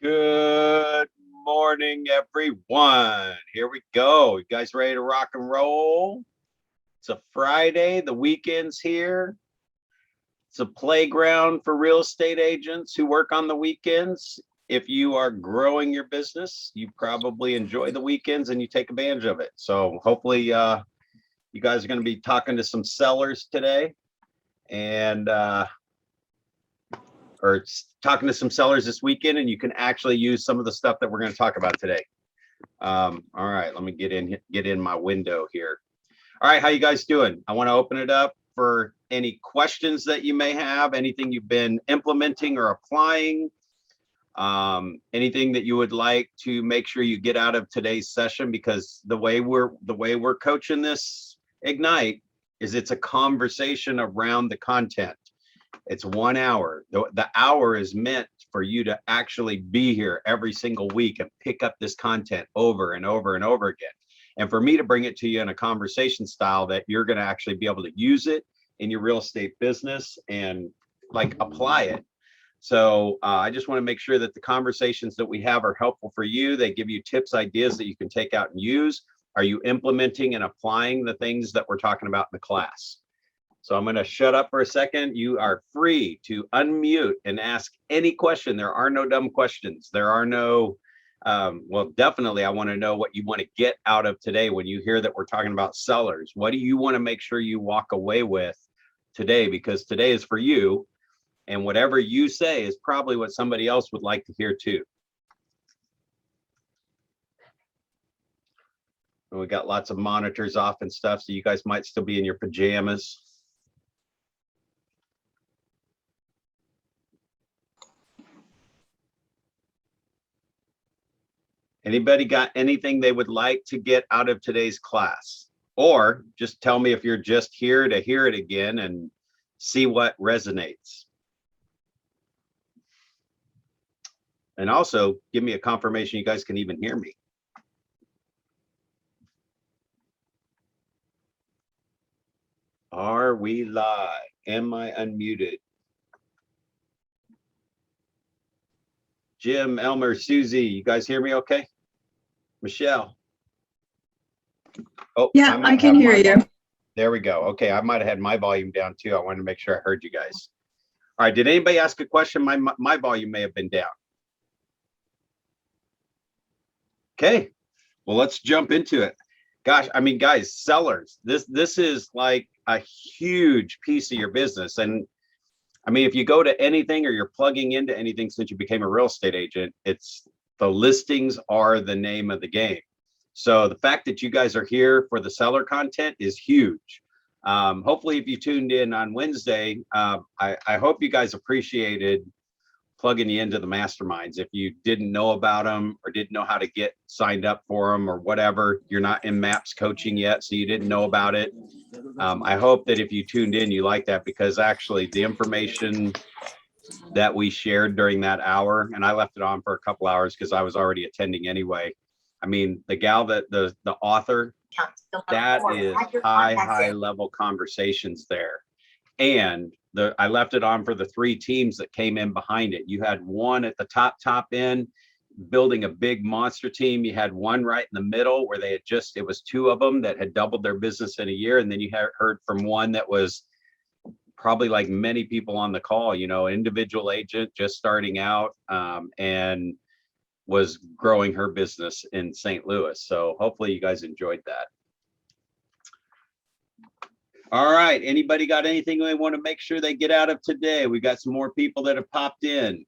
Good morning, everyone. Here we go. You guys ready to rock and roll? It's a Friday. The weekend's here. It's a playground for real estate agents who work on the weekends. If you are growing your business, you probably enjoy the weekends and you take advantage of it. So hopefully you guys are going to be talking to some sellers today and or talking to some sellers this weekend, and you can actually use some of the stuff that we're going to talk about today. All right, let me get in my window here. All right, how you guys doing? I want to open it up for any questions that you may have, anything you've been implementing or applying, anything that you would like to make sure you get out of today's session, because the way we're coaching this Ignite is it's a conversation around the content. It's 1 hour. The hour is meant for you to actually be here every single week and pick up this content over and over and over again. And for me to bring it to you in a conversation style that you're going to actually be able to use it in your real estate business and like apply it. So I just want to make sure that the conversations that we have are helpful for you. They give you tips, ideas that you can take out and use. Are you implementing and applying the things that we're talking about in the class? So I'm going to shut up for a second. You are free to unmute and ask any question. There are no dumb questions. There are no, well, definitely I want to know what you want to get out of today when you hear that we're talking about sellers. What do you want to make sure you walk away with today? Because today is for you. And whatever you say is probably what somebody else would like to hear too. And we got lots of monitors off and stuff, so you guys might still be in your pajamas. Anybody got anything they would like to get out of today's class? Or just tell me if you're just here to hear it again and see what resonates. And also give me a confirmation you guys can even hear me. Are we live? Am I unmuted? Jim, Elmer, Susie, you guys hear me okay? Michelle. Oh, yeah, I can hear you. There we go. Okay, I might have had my volume down too. I wanted to make sure I heard you guys. All right, did anybody ask a question? My volume may have been down. Okay, well, let's jump into it. Gosh, I mean, guys, sellers, this is like a huge piece of your business. And I mean, if you go to anything or you're plugging into anything since you became a real estate agent, it's the listings are the name of the game. So the fact that you guys are here for the seller content is huge. Hopefully, if you tuned in on Wednesday, I hope you guys appreciated plugging you into the masterminds. If you didn't know about them or didn't know how to get signed up for them or whatever, you're not in MAPS coaching yet, so you didn't know about it. I hope that if you tuned in, you like that, because actually the information that we shared during that hour, and I left it on for a couple hours because I was already attending anyway. I mean, the gal that the author, that is high level conversations there. And I left it on for the 3 teams that came in behind it. You had one at the top end building a big monster team. You had one right in the middle where they had it was 2 of them that had doubled their business in a year. And then you heard from one that was probably like many people on the call, you know, individual agent just starting out and was growing her business in St. Louis. So hopefully you guys enjoyed that. All right, anybody got anything they want to make sure they get out of today? We got some more people that have popped in.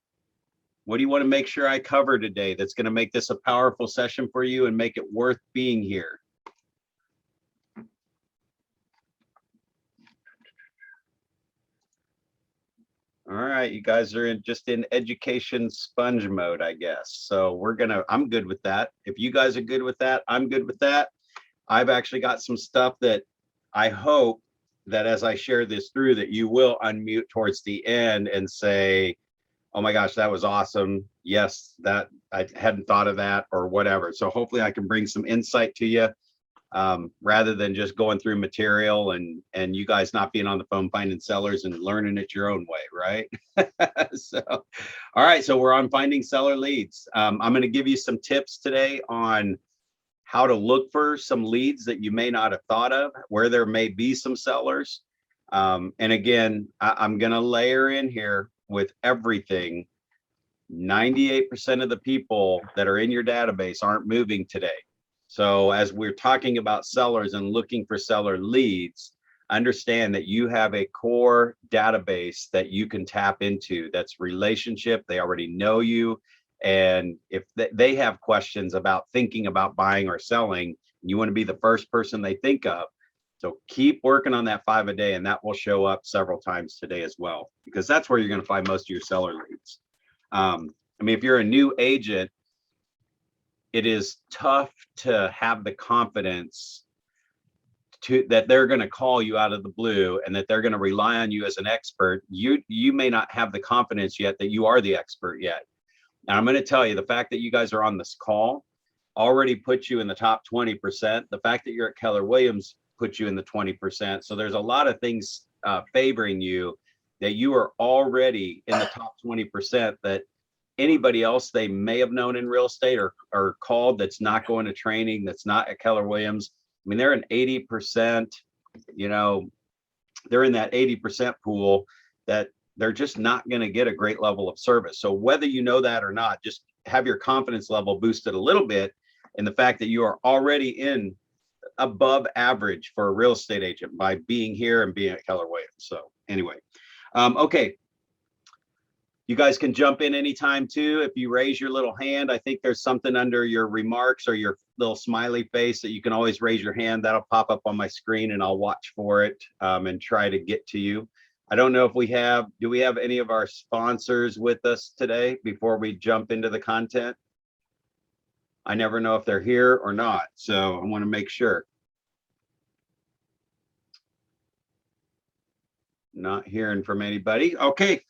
What do you want to make sure I cover today that's going to make this a powerful session for you and make it worth being here? All right, you guys are just in education sponge mode, I guess. So I'm good with that. If you guys are good with that, I'm good with that. I've actually got some stuff that I hope that as I share this through, that you will unmute towards the end and say, oh my gosh, that was awesome. Yes, that I hadn't thought of that, or whatever. So hopefully I can bring some insight to you. rather than just going through material and you guys not being on the phone finding sellers and learning it your own way, right? So, all right, so we're on finding seller leads. I'm going to give you some tips today on how to look for some leads that you may not have thought of, where there may be some sellers. And again, I'm going to layer in here with everything. 98% of the people that are in your database aren't moving today. So as we're talking about sellers and looking for seller leads, understand that you have a core database that you can tap into. That's relationship. They already know you. And if they have questions about thinking about buying or selling, you want to be the first person they think of. So keep working on that 5 a day, and that will show up several times today as well, because that's where you're going to find most of your seller leads. I mean, if you're a new agent, it is tough to have the confidence that they're going to call you out of the blue and that they're going to rely on you as an expert. You may not have the confidence yet that you are the expert yet. And I'm going to tell you, the fact that you guys are on this call already puts you in the top 20%. The fact that you're at Keller Williams puts you in the 20%. So there's a lot of things favoring you, that you are already in the top 20%, that anybody else they may have known in real estate or called that's not going to training, that's not at Keller Williams. I mean, they're an 80%, they're in that 80% pool that they're just not going to get a great level of service. So whether you know that or not, just have your confidence level boosted a little bit in the fact that you are already in above average for a real estate agent by being here and being at Keller Williams. So anyway, okay. You guys can jump in anytime too. If you raise your little hand, I think there's something under your remarks or your little smiley face that you can always raise your hand. That'll pop up on my screen and I'll watch for it and try to get to you. I don't know if do we have any of our sponsors with us today before we jump into the content? I never know if they're here or not, so I want to make sure. Not hearing from anybody. Okay.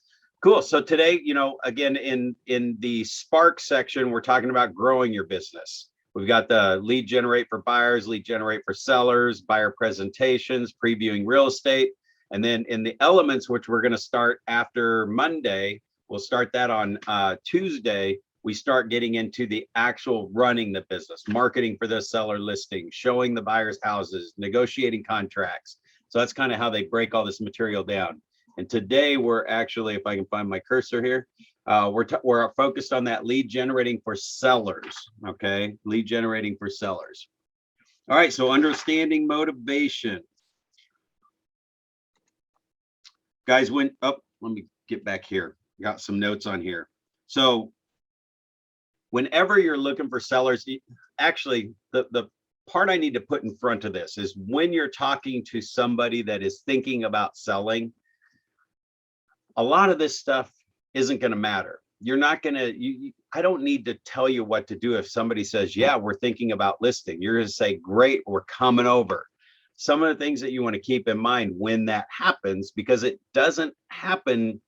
Cool. So today, again, in the Spark section, we're talking about growing your business. We've got the lead generate for buyers, lead generate for sellers, buyer presentations, previewing real estate. And then in the elements, which we're going to start after Monday, we'll start that on Tuesday. We start getting into the actual running the business, marketing for the seller listing, showing the buyers houses, negotiating contracts. So that's kind of how they break all this material down. And today we're actually, if I can find my cursor here, we're focused on that lead generating for sellers. Okay, lead generating for sellers. All right, so understanding motivation. Guys, let me get back here. Got some notes on here. So whenever you're looking for sellers, actually the part I need to put in front of this is when you're talking to somebody that is thinking about selling, a lot of this stuff isn't going to matter. You're not going to, I don't need to tell you what to do. If somebody says, yeah, we're thinking about listing, you're going to say, great, we're coming over. Some of the things that you want to keep in mind when that happens, because it doesn't happen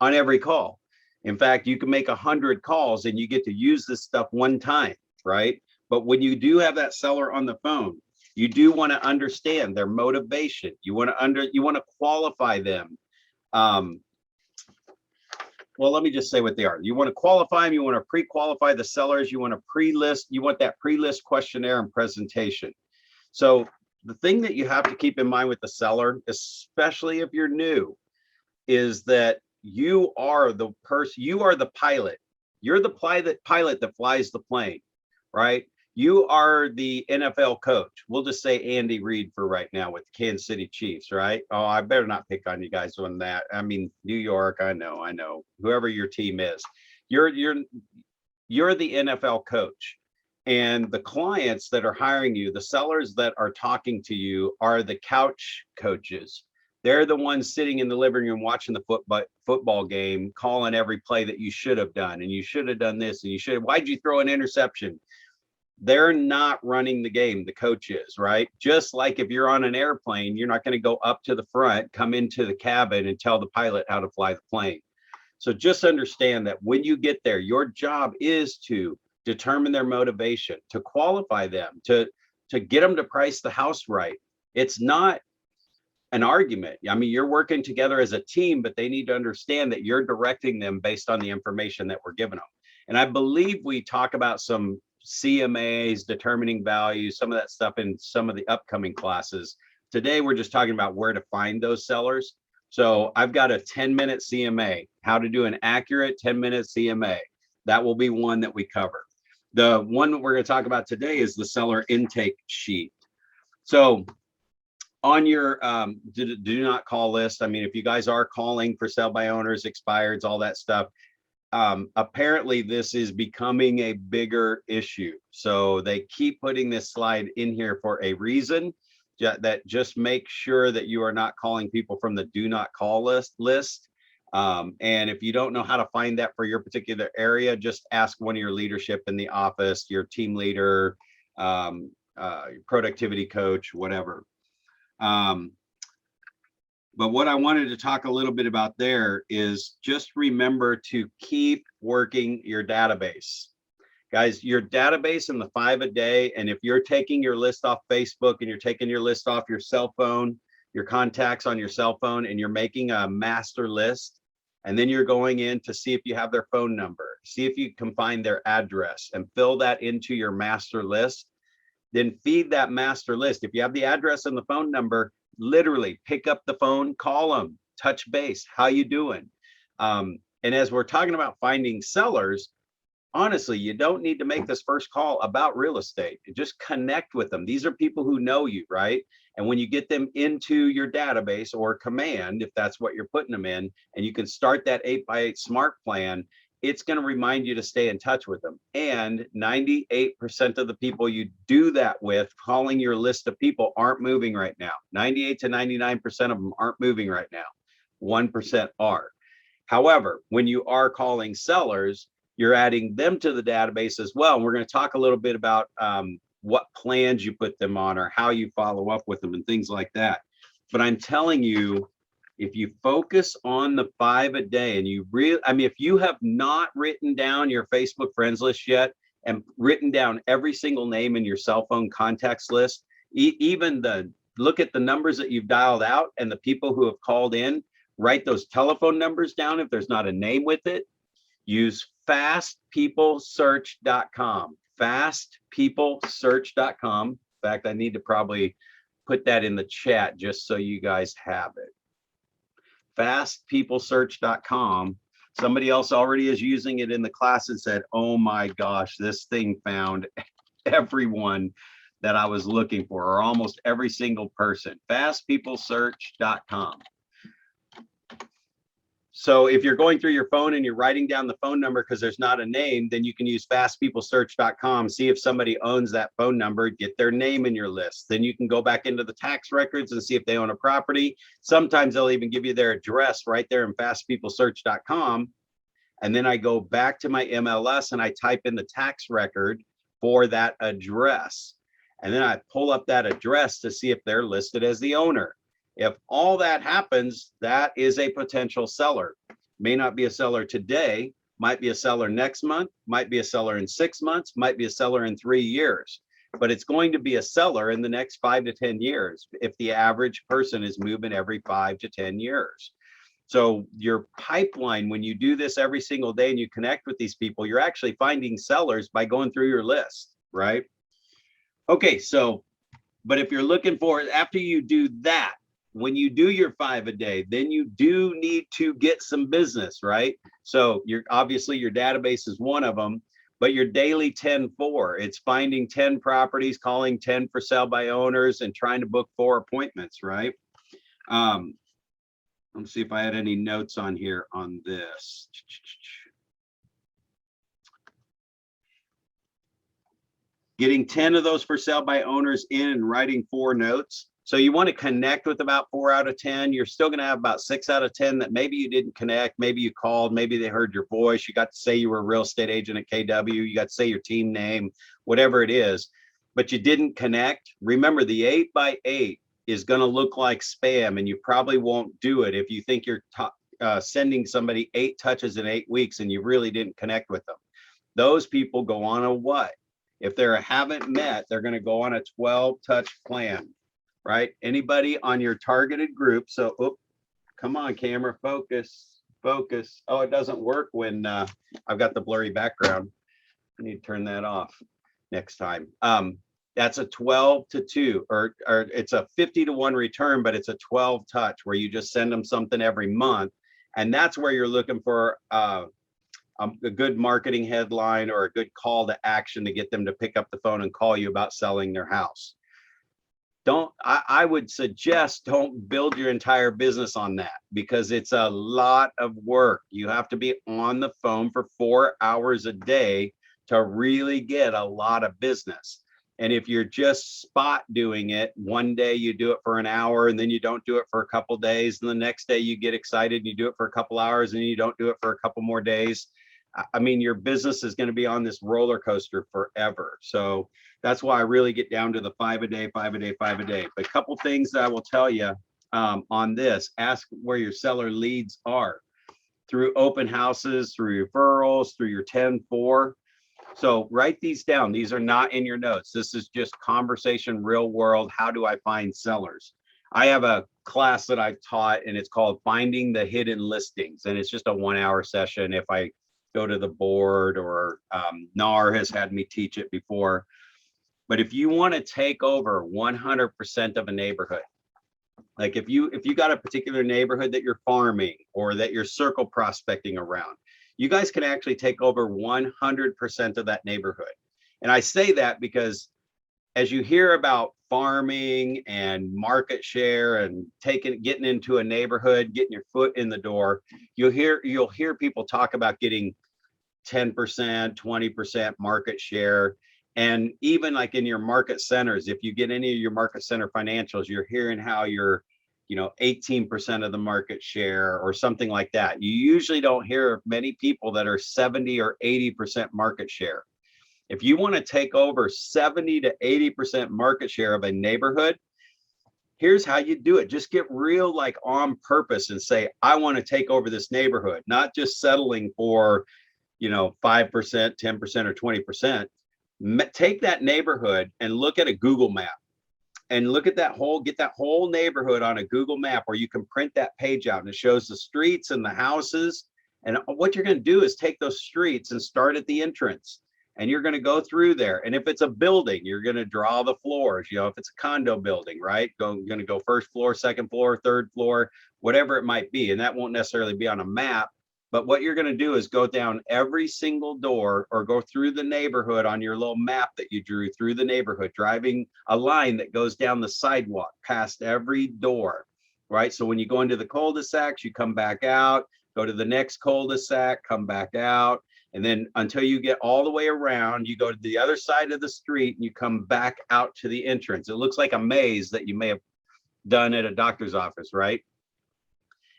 on every call. In fact, you can make 100 calls and you get to use this stuff one time, right? But when you do have that seller on the phone, you do want to understand their motivation. You want to qualify them. Well, let me just say what they are. You want to qualify them. You want to pre-qualify the sellers. You want to pre-list. You want that pre-list questionnaire and presentation. So the thing that you have to keep in mind with the seller, especially if you're new, is that you are the person, you are the pilot. You're the pilot that flies the plane, right? You are the NFL coach. We'll just say Andy Reid for right now with the Kansas City Chiefs, right? Oh, I better not pick on you guys on that. I mean, New York, I know. Whoever your team is, you're the NFL coach. And the clients that are hiring you, the sellers that are talking to you, are the couch coaches. They're the ones sitting in the living room watching the football game, calling every play that you should have done. And you should have done this. And why'd you throw an interception? They're not running the game. The coach is, right? Just like if you're on an airplane, you're not going to go up to the front, come into the cabin and tell the pilot how to fly the plane. So just understand that when you get there, your job is to determine their motivation, to qualify them, to to get them to price the house right. It's not an argument. I mean, you're working together as a team, but they need to understand that you're directing them based on the information that we're giving them. And I believe we talk about some CMAs, determining values, some of that stuff in some of the upcoming classes. Today, we're just talking about where to find those sellers. So I've got a 10-minute CMA, how to do an accurate 10-minute CMA. That will be one that we cover. The one that we're going to talk about today is the seller intake sheet. So on your do not call list, I mean, if you guys are calling for sale by owners, expireds, all that stuff, apparently this is becoming a bigger issue. So they keep putting this slide in here for a reason, that just make sure that you are not calling people from the do not call list. And if you don't know how to find that for your particular area, just ask one of your leadership in the office, your team leader, your productivity coach, whatever. But what I wanted to talk a little bit about there is just remember to keep working your database. Guys, your database in the 5 a day, and if you're taking your list off Facebook and you're taking your list off your cell phone, your contacts on your cell phone, and you're making a master list, and then you're going in to see if you have their phone number, see if you can find their address and fill that into your master list, then feed that master list. If you have the address and the phone number, literally pick up the phone, call them, touch base, how you doing? And as we're talking about finding sellers, honestly, you don't need to make this first call about real estate. Just connect with them. These are people who know you, right? And when you get them into your database or command, if that's what you're putting them in, and you can start that 8x8 smart plan, it's going to remind you to stay in touch with them. And 98% of the people you do that with, calling your list of people, aren't moving right now. 98 to 99% of them aren't moving right now. 1% are. However, when you are calling sellers, you're adding them to the database as well. And we're going to talk a little bit about what plans you put them on or how you follow up with them and things like that. But I'm telling you, if you focus on the 5 a day and you really, I mean, if you have not written down your Facebook friends list yet and written down every single name in your cell phone contacts list, even look at the numbers that you've dialed out and the people who have called in, write those telephone numbers down if there's not a name with it. Use fastpeoplesearch.com, fastpeoplesearch.com. In fact, I need to probably put that in the chat just so you guys have it. Fastpeoplesearch.com. Somebody else already is using it in the class and said, oh my gosh, this thing found everyone that I was looking for, or almost every single person. Fastpeoplesearch.com. So if you're going through your phone and you're writing down the phone number because there's not a name, then you can use fastpeoplesearch.com, see if somebody owns that phone number, get their name in your list. Then you can go back into the tax records and see if they own a property. Sometimes they'll even give you their address right there in fastpeoplesearch.com. And then I go back to my MLS and I type in the tax record for that address. And then I pull up that address to see if they're listed as the owner. If all that happens, that is a potential seller. May not be a seller today, might be a seller next month, might be a seller in 6 months, might be a seller in 3 years, but it's going to be a seller in the next 5 to 10 years if the average person is moving every 5 to 10 years. So your pipeline, when you do this every single day and you connect with these people, you're actually finding sellers by going through your list, right? Okay, so, but if you're looking for, after you do that, when you do your 5 a day, then you do need to get some business, right? So you're obviously your database is one of them, but your daily 10-4, it's finding 10 properties, calling 10 for sale by owners, and trying to book 4 appointments, right? Let's see if I had any notes on here on this. Getting 10 of those for sale by owners in and writing 4 notes. So you want to connect with about 4 out of 10. You're still going to have about 6 out of 10 that maybe you didn't connect. Maybe you called, maybe they heard your voice. You got to say you were a real estate agent at KW. You got to say your team name, whatever it is, but you didn't connect. Remember, the 8x8 is going to look like spam, and you probably won't do it if you think you're sending somebody 8 touches in 8 weeks and you really didn't connect with them. Those people go on a what? If they haven't met, they're going to go on a 12 touch plan, right? Anybody on your targeted group. So, come on, camera, focus, focus. Oh, it doesn't work when I've got the blurry background. I need to turn that off next time. That's a 12 to 2, or it's a 50 to 1 return, but it's a 12 touch where you just send them something every month. And that's where you're looking for a good marketing headline or a good call to action to get them to pick up the phone and call you about selling their house. I would suggest don't build your entire business on that, because it's a lot of work. You have to be on the phone for 4 hours a day to really get a lot of business. And if you're just spot doing it, one day you do it for an hour and then you don't do it for a couple days, and the next day you get excited and you do it for a couple hours and you don't do it for a couple more days. I mean, your business is going to be on this roller coaster forever. So that's why I really get down to the 5 a day, 5 a day, 5 a day. But a couple things that I will tell you on this: ask where your seller leads are, through open houses, through referrals, through your 10-4. So write these down. These are not in your notes. This is just conversation, real world. How do I find sellers? I have a class that I've taught, and it's called Finding the Hidden Listings. And it's just a 1-hour session. If I go to the board, or NAR has had me teach it before. But if you want to take over 100% of a neighborhood, like if you got a particular neighborhood that you're farming or that you're circle prospecting around, you guys can actually take over 100% of that neighborhood. And I say that because as you hear about farming and market share and getting into a neighborhood, getting your foot in the door, you'll hear people talk about getting 10%, 20% market share. And even like in your market centers, if you get any of your market center financials, you're hearing how you're 18% of the market share or something like that. You usually don't hear of many people that are 70 or 80% market share. If you want to take over 70 to 80% market share of a neighborhood, here's how you do it. Just get real, like on purpose, and say, I want to take over this neighborhood, not just settling for 5%, 10%, or 20%. Take that neighborhood and look at a Google map and look at get that whole neighborhood on a Google map, where you can print that page out and it shows the streets and the houses. And what you're going to do is take those streets and start at the entrance, and you're going to go through there. And if it's a building, you're going to draw the floors. If it's a condo building, right? Going to go first floor, second floor, third floor, whatever it might be. And that won't necessarily be on a map. But what you're going to do is go down every single door, or go through the neighborhood on your little map that you drew through the neighborhood, driving a line that goes down the sidewalk past every door, right? So when you go into the cul-de-sacs, you come back out, go to the next cul-de-sac, come back out. And then until you get all the way around, you go to the other side of the street and you come back out to the entrance. It looks like a maze that you may have done at a doctor's office, right?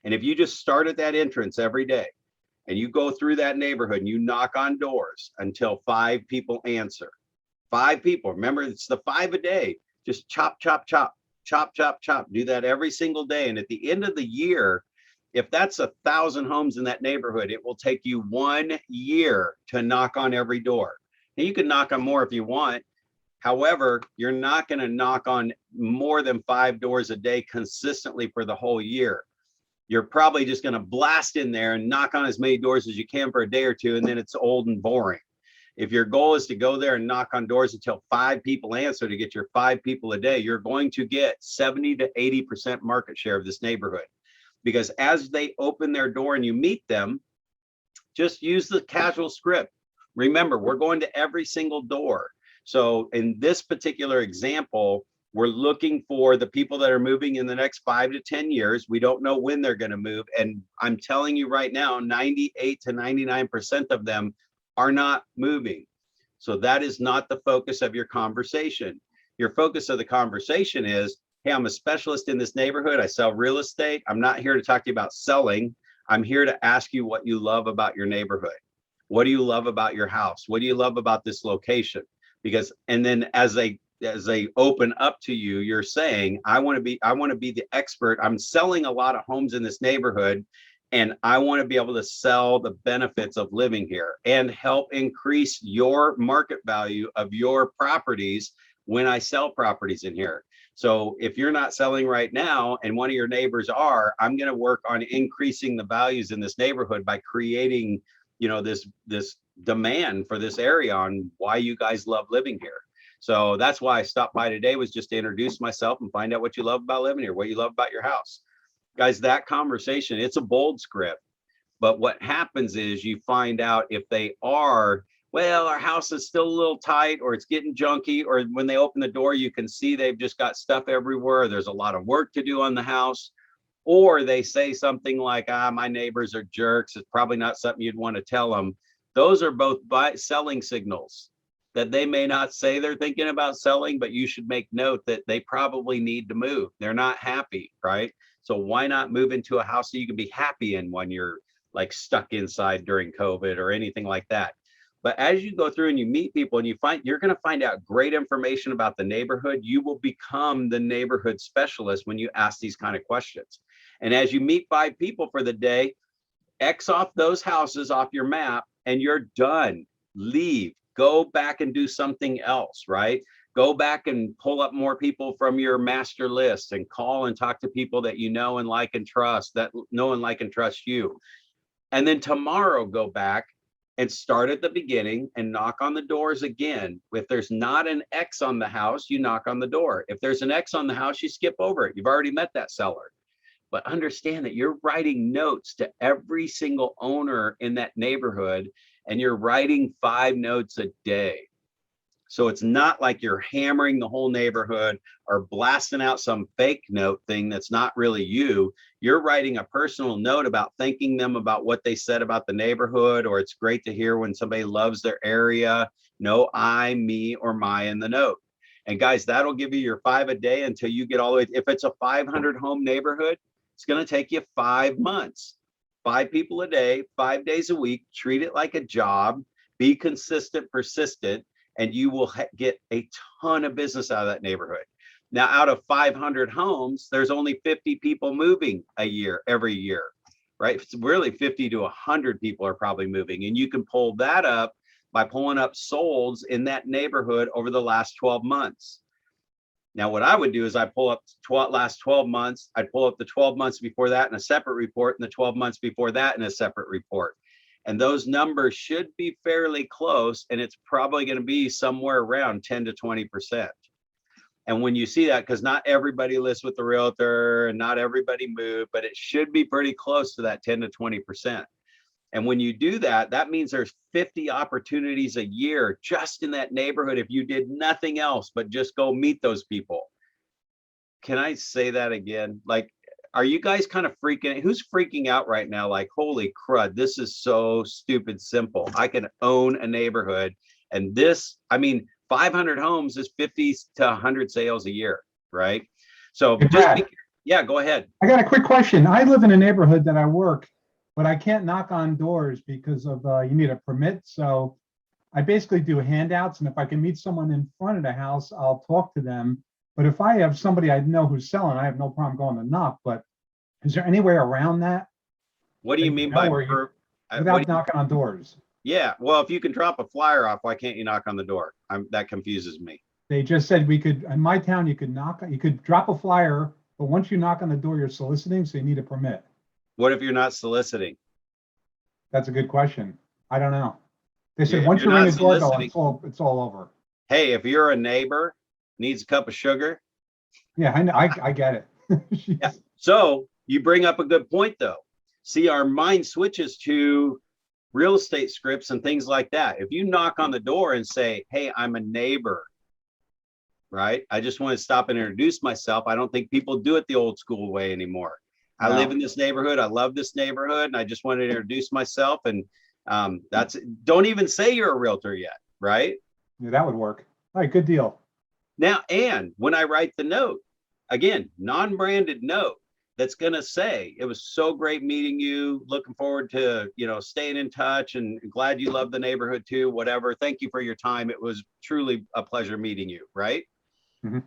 And if you just start at that entrance every day, and you go through that neighborhood and you knock on doors until 5 people answer. 5 people. Remember, it's the 5 a day. Just chop, chop, chop, chop, chop, chop. Do that every single day. And at the end of the year, if that's 1,000 homes in that neighborhood, it will take you 1 year to knock on every door. And you can knock on more if you want. However, you're not going to knock on more than 5 doors a day consistently for the whole year. You're probably just going to blast in there and knock on as many doors as you can for a day or two, and then it's old and boring. If your goal is to go there and knock on doors until 5 people answer to get your 5 people a day, you're going to get 70 to 80% market share of this neighborhood. Because as they open their door and you meet them, just use the casual script. Remember, we're going to every single door. So in this particular example, we're looking for the people that are moving in the next 5 to 10 years. We don't know when they're going to move. And I'm telling you right now, 98 to 99% of them are not moving. So that is not the focus of your conversation. Your focus of the conversation is, hey, I'm a specialist in this neighborhood. I sell real estate. I'm not here to talk to you about selling. I'm here to ask you what you love about your neighborhood. What do you love about your house? What do you love about this location? Because, and then as they open up to you, you're saying, I want to be the expert. I'm selling a lot of homes in this neighborhood, And I want to be able to sell the benefits of living here and help increase your market value of your properties when I sell properties in here. So if you're not selling right now and one of your neighbors are, I'm going to work on increasing the values in this neighborhood by creating, this demand for this area on why you guys love living here. So that's why I stopped by today, was just to introduce myself and find out what you love about living here, what you love about your house. Guys, that conversation, it's a bold script. But what happens is you find out if they are, well, our house is still a little tight, or it's getting junky, or when they open the door, you can see they've just got stuff everywhere. There's a lot of work to do on the house. Or they say something like, my neighbors are jerks. It's probably not something you'd want to tell them. Those are both selling signals that they may not say they're thinking about selling, but you should make note that they probably need to move. They're not happy, right? So why not move into a house that you can be happy in when you're like stuck inside during COVID or anything like that? But as you go through and you meet people and you're going to find out great information about the neighborhood, you will become the neighborhood specialist when you ask these kind of questions. And as you meet 5 people for the day, X off those houses off your map and you're done. Leave, go back and do something else, right? Go back and pull up more people from your master list and call and talk to people that you know and like and trust, that know and like and trust you. And then tomorrow, go back and start at the beginning and knock on the doors again. If there's not an X on the house, you knock on the door. If there's an X on the house, you skip over it. You've already met that seller. But understand that you're writing notes to every single owner in that neighborhood, and you're writing 5 notes a day. So it's not like you're hammering the whole neighborhood or blasting out some fake note thing that's not really you. You're writing a personal note about thanking them about what they said about the neighborhood, or it's great to hear when somebody loves their area. No I, me, or my in the note. And guys, that'll give you your 5 a day until you get all the way. If it's a 500 home neighborhood, it's going to take you 5 months. 5 people a day, 5 days a week. Treat it like a job. Be consistent, persistent, and you will get a ton of business out of that neighborhood. Now, out of 500 homes, there's only 50 people moving a year, every year, right? It's really 50 to 100 people are probably moving. And you can pull that up by pulling up solds in that neighborhood over the last 12 months. Now, what I would do is I pull up last 12 months. I'd pull up the 12 months before that in a separate report, and the 12 months before that in a separate report. And those numbers should be fairly close, and it's probably going to be somewhere around 10 to 20%. And when you see that, because not everybody lives with the realtor and not everybody moved, but it should be pretty close to that 10 to 20%. And when you do that, that means there's 50 opportunities a year just in that neighborhood if you did nothing else but just go meet those people. Can I say that again? Like, are you guys kind of freaking? Who's freaking out right now? Like, holy crud, this is so stupid simple. I can own a neighborhood. And this, 500 homes is 50 to 100 sales a year, right? So Hey, just Brad, yeah, go ahead. I got a quick question. I live in a neighborhood that I work, but I can't knock on doors because of you need a permit. So I basically do handouts, and if I can meet someone in front of the house, I'll talk to them. But if I have somebody I know who's selling, I have no problem going to knock. But is there any way around that? What do you mean by Without knocking on doors? Yeah, well, if you can drop a flyer off, why can't you knock on the door? That confuses me. They just said we could, in my town, you could drop a flyer, but once you knock on the door, you're soliciting, so you need a permit. What if you're not soliciting? That's a good question. I don't know. They said Yeah, once you ring the doorbell, soliciting, it's all over. hey, if you're a neighbor, needs a cup of sugar. Yeah, I get it. Yeah. So you bring up a good point, though. See, our mind switches to real estate scripts and things like that. If you knock on the door and say, hey, I'm a neighbor, right? I just want to stop and introduce myself. I don't think people do it the old school way anymore. I live in this neighborhood. I love this neighborhood, and I just wanted to introduce myself. And don't even say you're a realtor yet, right? Yeah, that would work. All right, good deal. Now, and when I write the note, again, non-branded note that's going to say, it was so great meeting you, looking forward to, staying in touch, and glad you love the neighborhood too, whatever. Thank you for your time. It was truly a pleasure meeting you, right? Mm-hmm.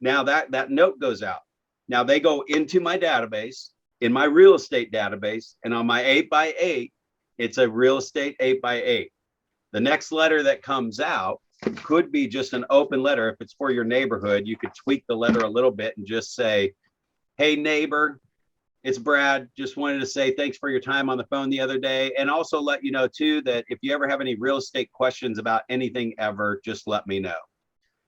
Now that note goes out. Now they go into my database. in my real estate database, and on my 8x8, it's a real estate 8x8. The next letter that comes out could be just an open letter. If it's for your neighborhood, you could tweak the letter a little bit and just say, hey neighbor, it's Brad. Just wanted to say thanks for your time on the phone the other day. And also let you know too, that if you ever have any real estate questions about anything ever, just let me know.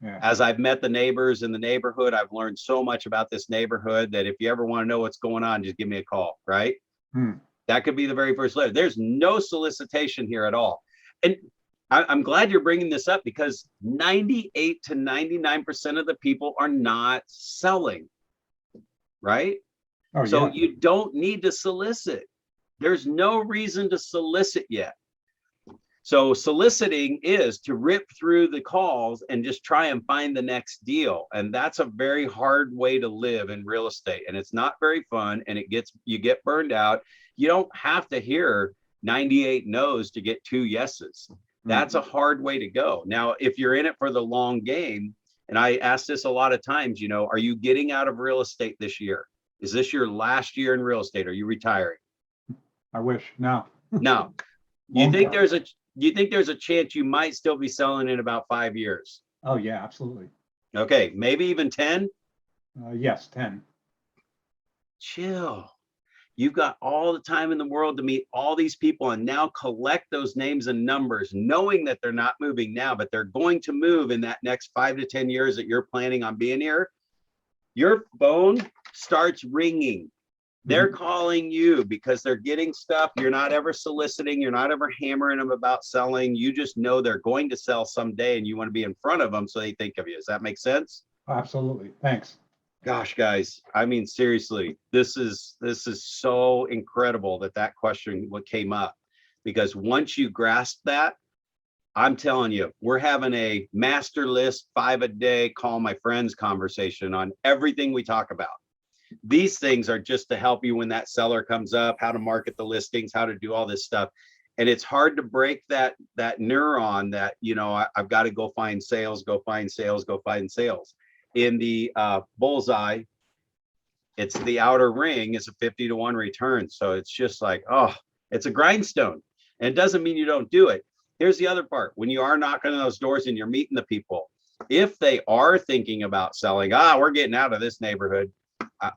Yeah. As I've met the neighbors in the neighborhood, I've learned so much about this neighborhood that if you ever want to know what's going on, just give me a call, right? That could be the very first letter. There's no solicitation here at all. And I'm glad you're bringing this up, because 98 to 99% of the people are not selling, right? Oh, So yeah. you don't need to solicit. There's no reason to solicit yet. So soliciting is to rip through the calls and just try and find the next deal. And that's a very hard way to live in real estate. And it's not very fun, and you get burned out. You don't have to hear 98 no's to get 2 yeses. That's a hard way to go. Now, if you're in it for the long game, and I ask this a lot of times, you know, are you getting out of real estate this year? Is this your last year in real estate? Are you retiring? I wish. No. No. Do you think there's a chance you might still be selling in about 5 years? Oh, yeah, absolutely. Okay, maybe even 10? Yes, 10. Chill. You've got all the time in the world to meet all these people and now collect those names and numbers, knowing that they're not moving now, but they're going to move in that next 5 to 10 years that you're planning on being here. Your phone starts ringing. They're calling you because they're getting stuff. You're not ever soliciting. You're not ever hammering them about selling. You just know they're going to sell someday, and you want to be in front of them so they think of you. Does that make sense? Absolutely. Thanks. Gosh, guys, I mean, seriously, this is so incredible that question came up, because once you grasp that, I'm telling you, we're having a master list 5 a day, call my friends conversation on everything we talk about. These things are just to help you when that seller comes up, how to market the listings, how to do all this stuff. And it's hard to break that neuron that, you know, I've got to go find sales, go find sales, go find sales. In the bullseye, it's the outer ring is a 50 to 1 return. So it's just like, oh, it's a grindstone. And it doesn't mean you don't do it. Here's the other part. When you are knocking on those doors and you're meeting the people, if they are thinking about selling, we're getting out of this neighborhood,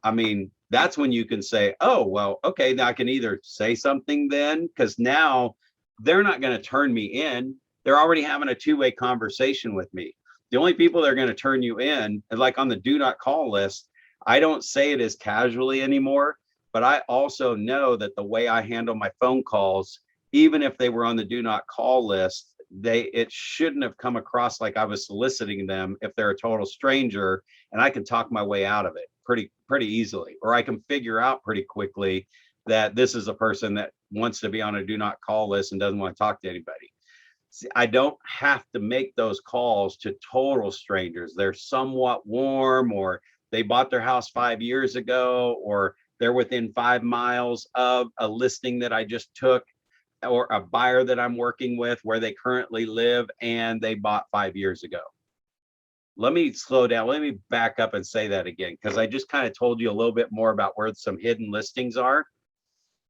I mean, that's when you can say, oh, well, okay, now I can either say something then, because now they're not going to turn me in. They're already having a 2-way conversation with me. The only people that are going to turn you in, like on the do not call list, I don't say it as casually anymore, but I also know that the way I handle my phone calls, even if they were on the do not call list, it shouldn't have come across like I was soliciting them if they're a total stranger, and I can talk my way out of it pretty easily, or I can figure out pretty quickly that this is a person that wants to be on a do not call list and doesn't want to talk to anybody. See, I don't have to make those calls to total strangers. They're somewhat warm, or they bought their house 5 years ago, or they're within 5 miles of a listing that I just took, or a buyer that I'm working with where they currently live and they bought 5 years ago. Let me slow down. Let me back up and say that again, because I just kind of told you a little bit more about where some hidden listings are.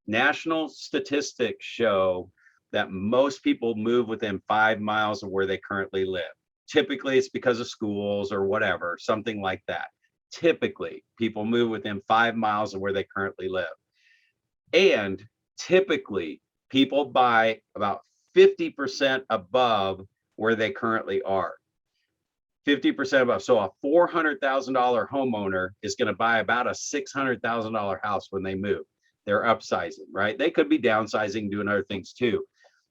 National statistics show that most people move within 5 miles of where they currently live. Typically, it's because of schools or whatever, something like that. Typically, people move within 5 miles of where they currently live. And typically, people buy about 50% above where they currently are. 50% above. So a $400,000 homeowner is going to buy about a $600,000 house when they move. They're upsizing, right? They could be downsizing, doing other things too.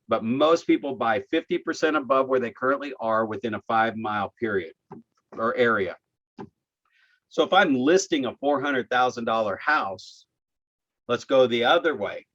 But most people buy 50% above where they currently are within a 5 mile period or area. So if I'm listing a $400,000 house, let's go the other way.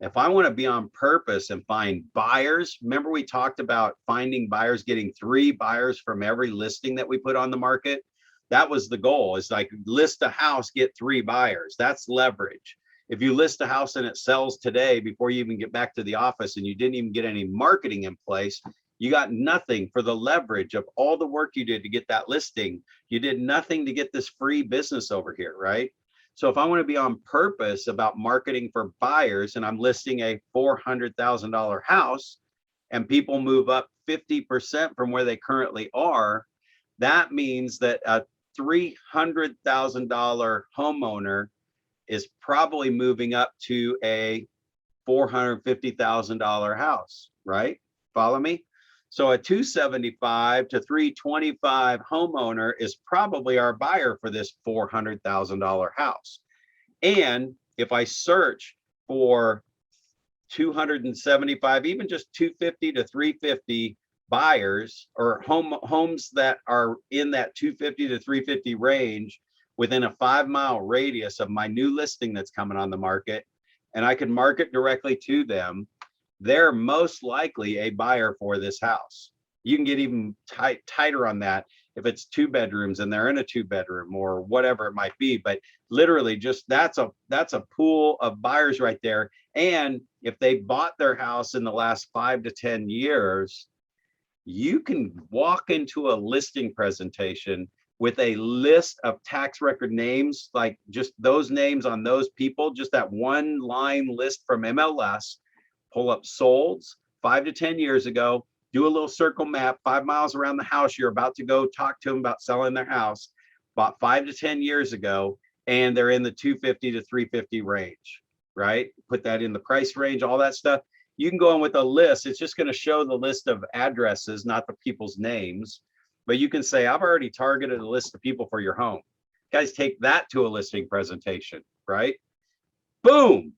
If I want to be on purpose and find buyers, remember we talked about finding buyers, getting 3 buyers from every listing that we put on the market. That was the goal, is like list a house, get 3 buyers. That's leverage. If you list a house and it sells today before you even get back to the office and you didn't even get any marketing in place, you got nothing for the leverage of all the work you did to get that listing. You did nothing to get this free business over here, right? So if I want to be on purpose about marketing for buyers and I'm listing a $400,000 house and people move up 50% from where they currently are, that means that a $300,000 homeowner is probably moving up to a $450,000 house, right? Follow me? So a 275 to 325 homeowner is probably our buyer for this $400,000 house. And if I search for 275, even just 250 to 350 buyers or homes that are in that 250 to 350 range within a 5-mile radius of my new listing that's coming on the market, and I can market directly to them, they're most likely a buyer for this house. You can get even tighter on that if it's 2 bedrooms and they're in a 2-bedroom or whatever it might be. But literally just that's a pool of buyers right there. And if they bought their house in the last 5 to 10 years, you can walk into a listing presentation with a list of tax record names, like just those names on those people, just that one line list from MLS, pull up solds 5 to 10 years ago, do a little circle map 5 miles around the house you're about to go talk to them about selling their house, bought 5 to 10 years ago, and they're in the 250 to 350 range, right? Put that in the price range, all that stuff. You can go in with a list. It's just going to show the list of addresses, not the people's names. But you can say, I've already targeted a list of people for your home. Guys, take that to a listing presentation, right? Boom.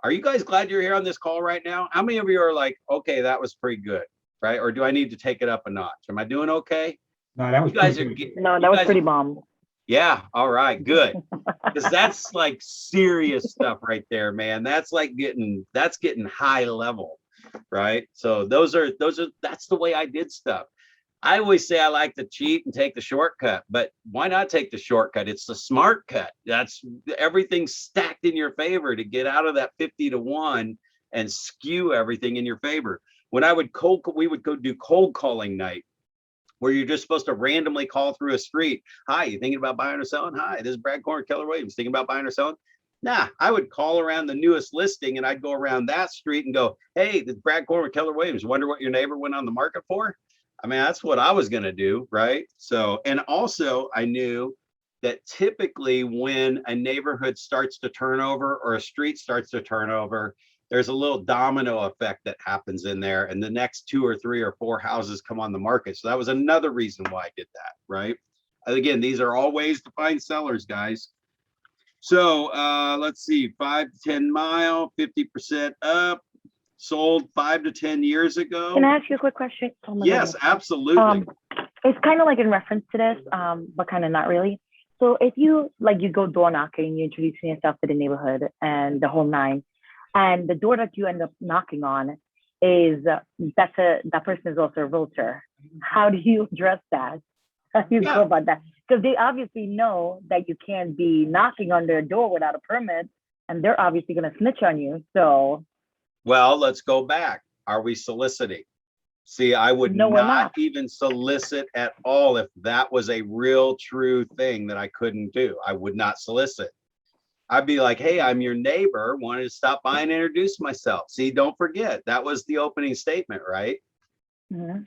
Are you guys glad you're here on this call right now? How many of you are like, okay, that was pretty good, right? Or do I need to take it up a notch? Am I doing okay? No, that was You guys pretty are good. No, that was pretty bomb. Yeah, all right, good. Because that's like serious stuff right there, man. That's like getting high level, right? So that's the way I did stuff. I always say I like to cheat and take the shortcut, but why not take the shortcut? It's the smart cut. That's everything stacked in your favor to get out of that 50 to 1 and skew everything in your favor. When we would go do cold calling night, where you're just supposed to randomly call through a street. Hi, you thinking about buying or selling? Hi, this is Brad Korn, Keller Williams. Thinking about buying or selling? Nah, I would call around the newest listing and I'd go around that street and go, hey, this is Brad Korn with Keller Williams. Wonder what your neighbor went on the market for? I mean, that's what I was going to do, right? So, and also I knew that typically when a neighborhood starts to turn over or a street starts to turn over, there's a little domino effect that happens in there, and the next 2 or 3 or 4 houses come on the market. So that was another reason why I did that, right? And again, these are all ways to find sellers, guys. So let's see, 5 to 10 mile, 50% up, sold 5 to 10 years ago. Can I ask you a quick question? Oh my Yes, goodness. absolutely. It's kind of like in reference to this, but kind of not really. So if you go door knocking, you're introducing yourself to the neighborhood and the whole nine, and the door that you end up knocking on is that person is also a realtor. How do you address that? How do you go about that? Because they obviously know that you can't be knocking on their door without a permit, and they're obviously going to snitch on you. So, well, let's go back. Are we soliciting? See, I would not even solicit at all if that was a real true thing that I couldn't do. I would not solicit. I'd be like, hey, I'm your neighbor, wanted to stop by and introduce myself. See, don't forget, that was the opening statement, right? mm-hmm.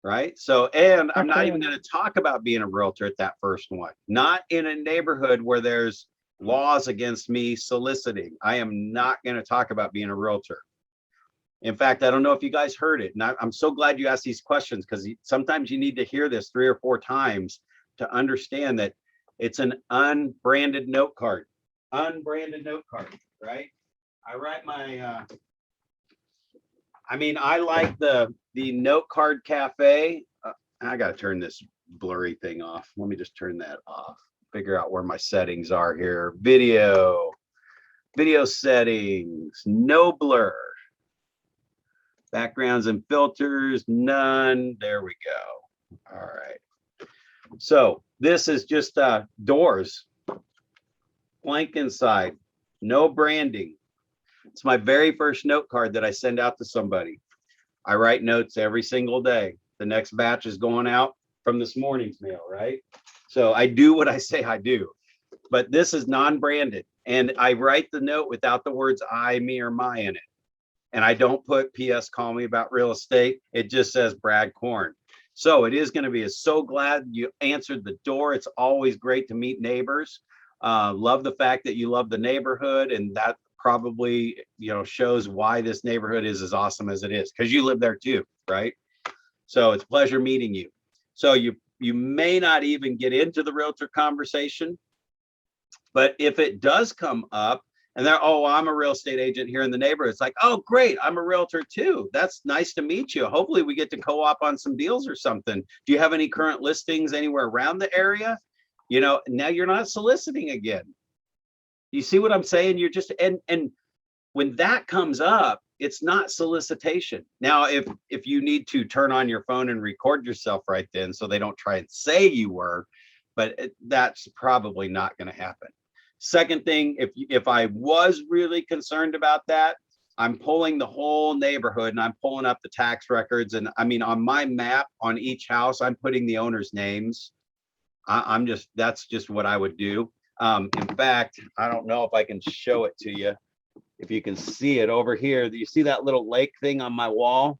Right. So, and I'm not even going to talk about being a realtor at that first one, not in a neighborhood where there's laws against me soliciting. I am not going to talk about being a realtor. In fact, I don't know if you guys heard it. And I'm so glad you asked these questions, because sometimes you need to hear this 3 or 4 times to understand that it's an unbranded note card. Unbranded note card, right? I write my, I like the note card cafe. I got to turn this blurry thing off. Let me just turn that off. Figure out where my settings are here. Video settings, no blur. Backgrounds and filters, none. There we go. All right. So this is just doors. Blank inside, no branding. It's my very first note card that I send out to somebody. I write notes every single day. The next batch is going out from this morning's mail, right? So I do what I say I do. but this is non-branded. And I write the note without the words I, me, or my in it. And I don't put PS call me about real estate. It just says Brad Korn. So it is going to be so glad you answered the door. It's always great to meet neighbors. Love the fact that you love the neighborhood, and that probably, shows why this neighborhood is as awesome as it is, because you live there too, right? So it's a pleasure meeting you. So you may not even get into the realtor conversation, but if it does come up and they're, oh, I'm a real estate agent here in the neighborhood, it's like, oh, great, I'm a realtor too. That's nice to meet you. Hopefully we get to co-op on some deals or something. Do you have any current listings anywhere around the area? Now you're not soliciting again. You see what I'm saying? You're just, and when that comes up, it's not solicitation. Now, if you need to turn on your phone and record yourself right then so they don't try and say you were, but that's probably not going to happen. Second thing, if I was really concerned about that, I'm pulling the whole neighborhood and I'm pulling up the tax records. And I mean, on my map on each house, I'm putting the owner's names. That's just what I would do. In fact, I don't know if I can show it to you. If you can see it over here, do you see that little lake thing on my wall?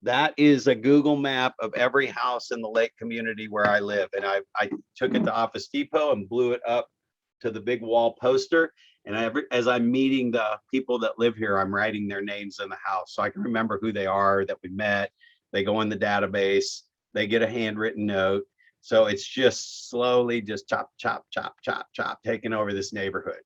That is a Google map of every house in the lake community where I live. And I took it to Office Depot and blew it up to the big wall poster. And as I'm meeting the people that live here, I'm writing their names in the house so I can remember who they are, that we met. They go in the database, they get a handwritten note. So it's just slowly just chop, chop, chop, chop, chop, taking over this neighborhood.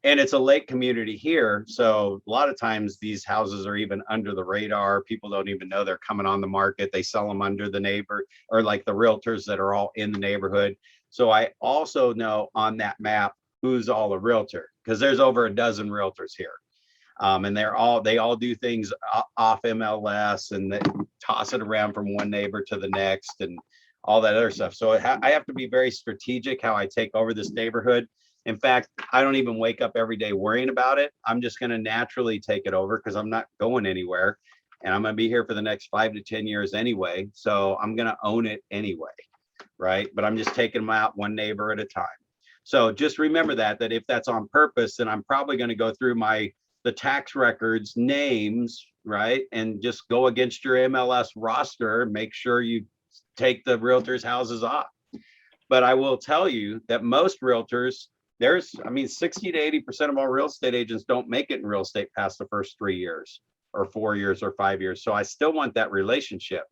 And it's a lake community here. So a lot of times these houses are even under the radar. People don't even know they're coming on the market. They sell them under the neighbor, or like the realtors that are all in the neighborhood. So I also know on that map who's all a realtor, because there's over a dozen realtors here. And they all do things off MLS, and they toss it around from one neighbor to the next and all that other stuff. So I have to be very strategic how I take over this neighborhood. In fact, I don't even wake up every day worrying about it. I'm just going to naturally take it over because I'm not going anywhere, and I'm going to be here for the next 5 to 10 years anyway. So I'm going to own it anyway, right? But I'm just taking them out one neighbor at a time. So just remember that if that's on purpose, then I'm probably going to go through the tax records names, right? And just go against your MLS roster, make sure you take the realtors' houses off. But I will tell you that most realtors, 60 to 80% of all real estate agents don't make it in real estate past the first 3 years or 4 years or 5 years. So I still want that relationship.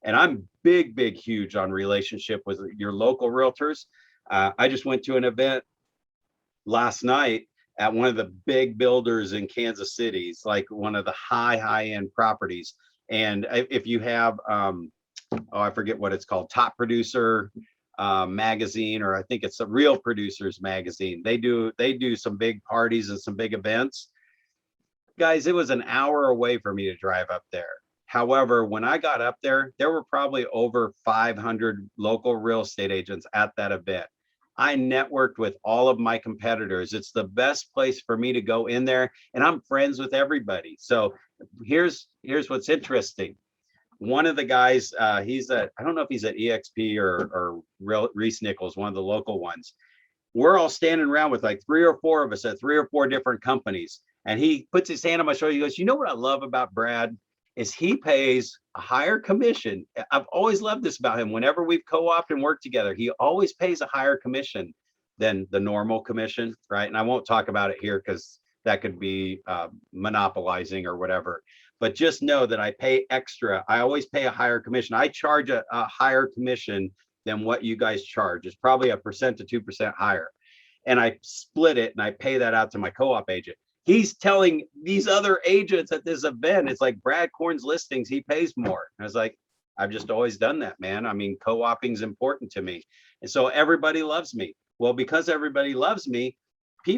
And I'm huge on relationship with your local realtors. I just went to an event last night at one of the big builders in Kansas City. It's like one of the high end properties. And if you have, I forget what it's called, Top Producer magazine, or I think it's a Real Producers magazine. They do some big parties and some big events. Guys, it was an hour away for me to drive up there. However, when I got up there, there were probably over 500 local real estate agents at that event. I networked with all of my competitors. It's the best place for me to go in there, and I'm friends with everybody. So here's what's interesting. One of the guys, I don't know if he's at EXP or Reese Nichols, one of the local ones. We're all standing around with like 3 or 4 of us at 3 or 4 different companies. And he puts his hand on my shoulder. He goes, you know what I love about Brad is he pays a higher commission. I've always loved this about him. Whenever we've co-opted and worked together, he always pays a higher commission than the normal commission, right? And I won't talk about it here because that could be monopolizing or whatever. But just know that I pay extra. I always pay a higher commission. I charge a higher commission than what you guys charge. It's probably 1% to 2% higher. And I split it and I pay that out to my co-op agent. He's telling these other agents at this event, it's like Brad Korn's listings, he pays more. I was like, I've just always done that, man. I mean, co-oping is important to me. And so everybody loves me. Well, because everybody loves me,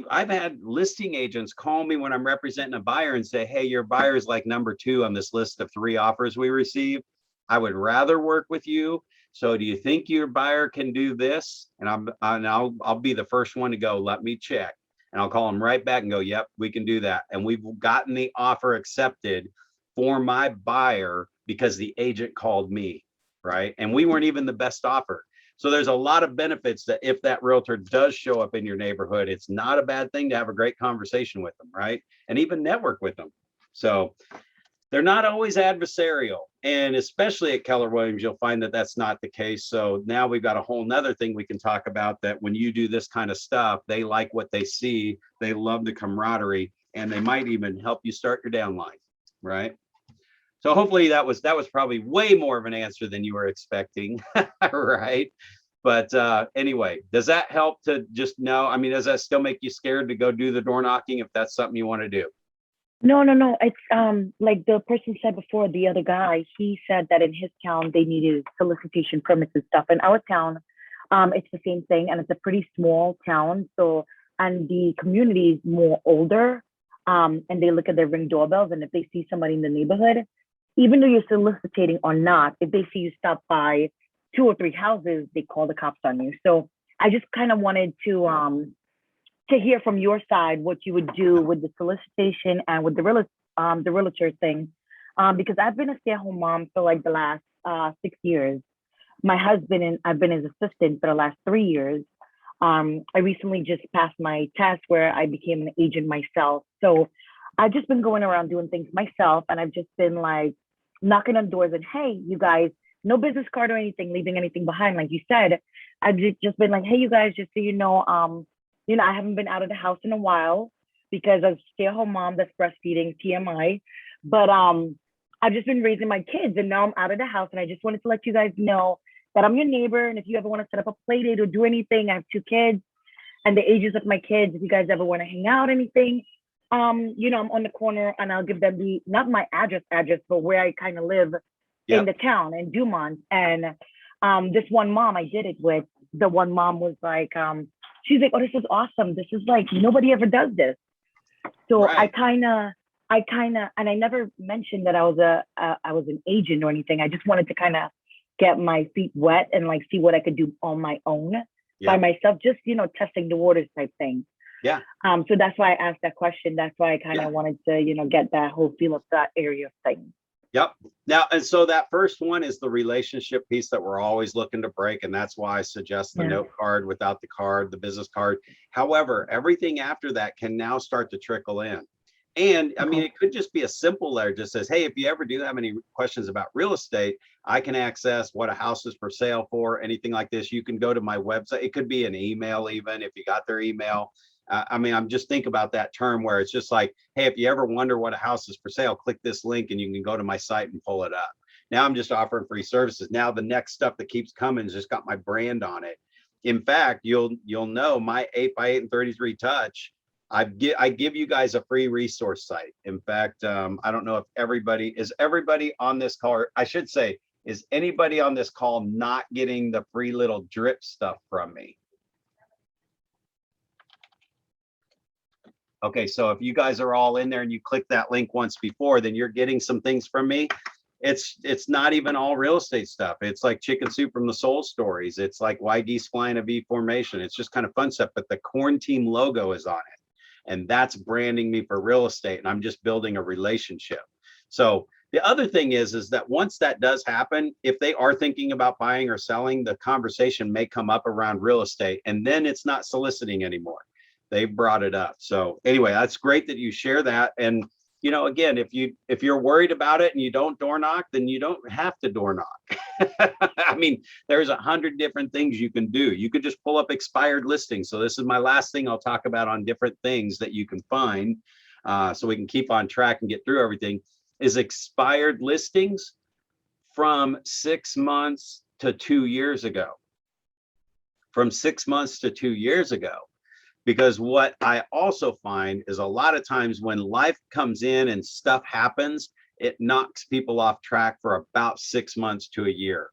I've had listing agents call me when I'm representing a buyer and say, hey, your buyer is like number 2 on this list of 3 offers we received. I would rather work with you. So do you think your buyer can do this? And I'll be the first one to go, let me check. And I'll call them right back and go, yep, we can do that. And we've gotten the offer accepted for my buyer because the agent called me, right? And we weren't even the best offer. So there's a lot of benefits that if that realtor does show up in your neighborhood, it's not a bad thing to have a great conversation with them, right? And even network with them. So they're not always adversarial. And especially at Keller Williams, you'll find that that's not the case. So now we've got a whole nother thing we can talk about, that when you do this kind of stuff, they like what they see. They love the camaraderie, and they might even help you start your downline, right? So hopefully that was probably way more of an answer than you were expecting, right? But anyway, does that help to just know? I mean, does that still make you scared to go do the door knocking if that's something you want to do? No, no, no. It's like the person said before, the other guy, he said that in his town they needed solicitation permits and stuff. In our town, it's the same thing, and it's a pretty small town. So, and the community is more older, and they look at their Ring doorbells, and if they see somebody in the neighborhood, even though you're soliciting or not, if they see you stop by 2 or 3 houses, they call the cops on you. So I just kind of wanted to hear from your side what you would do with the solicitation and with the realtor thing, because I've been a stay-at-home mom for like the last 6 years. My husband and I've been his assistant for the last 3 years. I recently just passed my test where I became an agent myself. So I've just been going around doing things myself, and I've just been like knocking on doors and, hey, you guys, no business card or anything, leaving anything behind, like you said. I've just been like, hey, you guys, just so you know, I haven't been out of the house in a while because I'm a stay-at-home mom that's breastfeeding, TMI. But I've just been raising my kids, and now I'm out of the house, and I just wanted to let you guys know that I'm your neighbor, and if you ever want to set up a play date or do anything, I have 2 kids, and the ages of my kids, if you guys ever want to hang out, anything, I'm on the corner, and I'll give them not my address, but where I kind of live in the town in Dumont. And this one mom I did it with, the one mom was like, she's like, oh, this is awesome. This is like, nobody ever does this. So right. I kind of, and I never mentioned that I was an agent or anything. I just wanted to kind of get my feet wet and like see what I could do on my own by myself, just, testing the waters type thing. Yeah. So that's why I asked that question. That's why I kind of wanted to, get that whole feel of that area of things. Yep. Now, and so that first one is the relationship piece that we're always looking to break. And that's why I suggest the note card without the card, the business card. However, everything after that can now start to trickle in. And I mean, it could just be a simple letter, just says, hey, if you ever do have any questions about real estate, I can access what a house is for sale for, anything like this. You can go to my website. It could be an email, even if you got their email. I mean, I'm just thinking about that term where it's just like, hey, if you ever wonder what a house is for sale, click this link and you can go to my site and pull it up. Now I'm just offering free services. Now the next stuff that keeps coming has just got my brand on it. In fact, you'll know my 8x8 and 33 touch. I give you guys a free resource site. In fact, I don't know if everybody on this call, or I should say, is anybody on this call not getting the free little drip stuff from me? Okay, so if you guys are all in there and you click that link once before, then you're getting some things from me. It's not even all real estate stuff. It's like chicken soup from the soul stories. It's like why geese fly in a V formation. It's just kind of fun stuff, but the Korn team logo is on it. And that's branding me for real estate. And I'm just building a relationship. So the other thing is that once that does happen, if they are thinking about buying or selling, the conversation may come up around real estate, and then it's not soliciting anymore. They brought it up. So anyway, that's great that you share that. And, again, if you're worried about it and you don't door knock, then you don't have to door knock. I mean, there's 100 different things you can do. You could just pull up expired listings. So this is my last thing I'll talk about on different things that you can find, so we can keep on track and get through everything, is expired listings from 6 months to 2 years ago. From 6 months to 2 years ago. Because what I also find is a lot of times when life comes in and stuff happens, it knocks people off track for about 6 months to a year.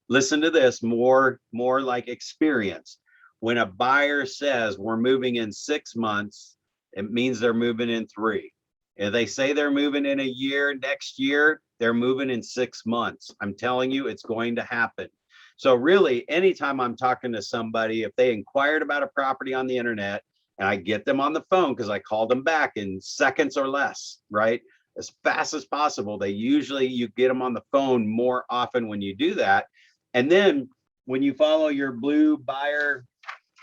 Listen to this, more like experience. When a buyer says we're moving in 6 months, it means they're moving in 3. If they say they're moving in a year, next year, they're moving in 6 months. I'm telling you, it's going to happen. So really, anytime I'm talking to somebody, if they inquired about a property on the internet and I get them on the phone, because I called them back in seconds or less, right? As fast as possible. You get them on the phone more often when you do that. And then when you follow your blue buyer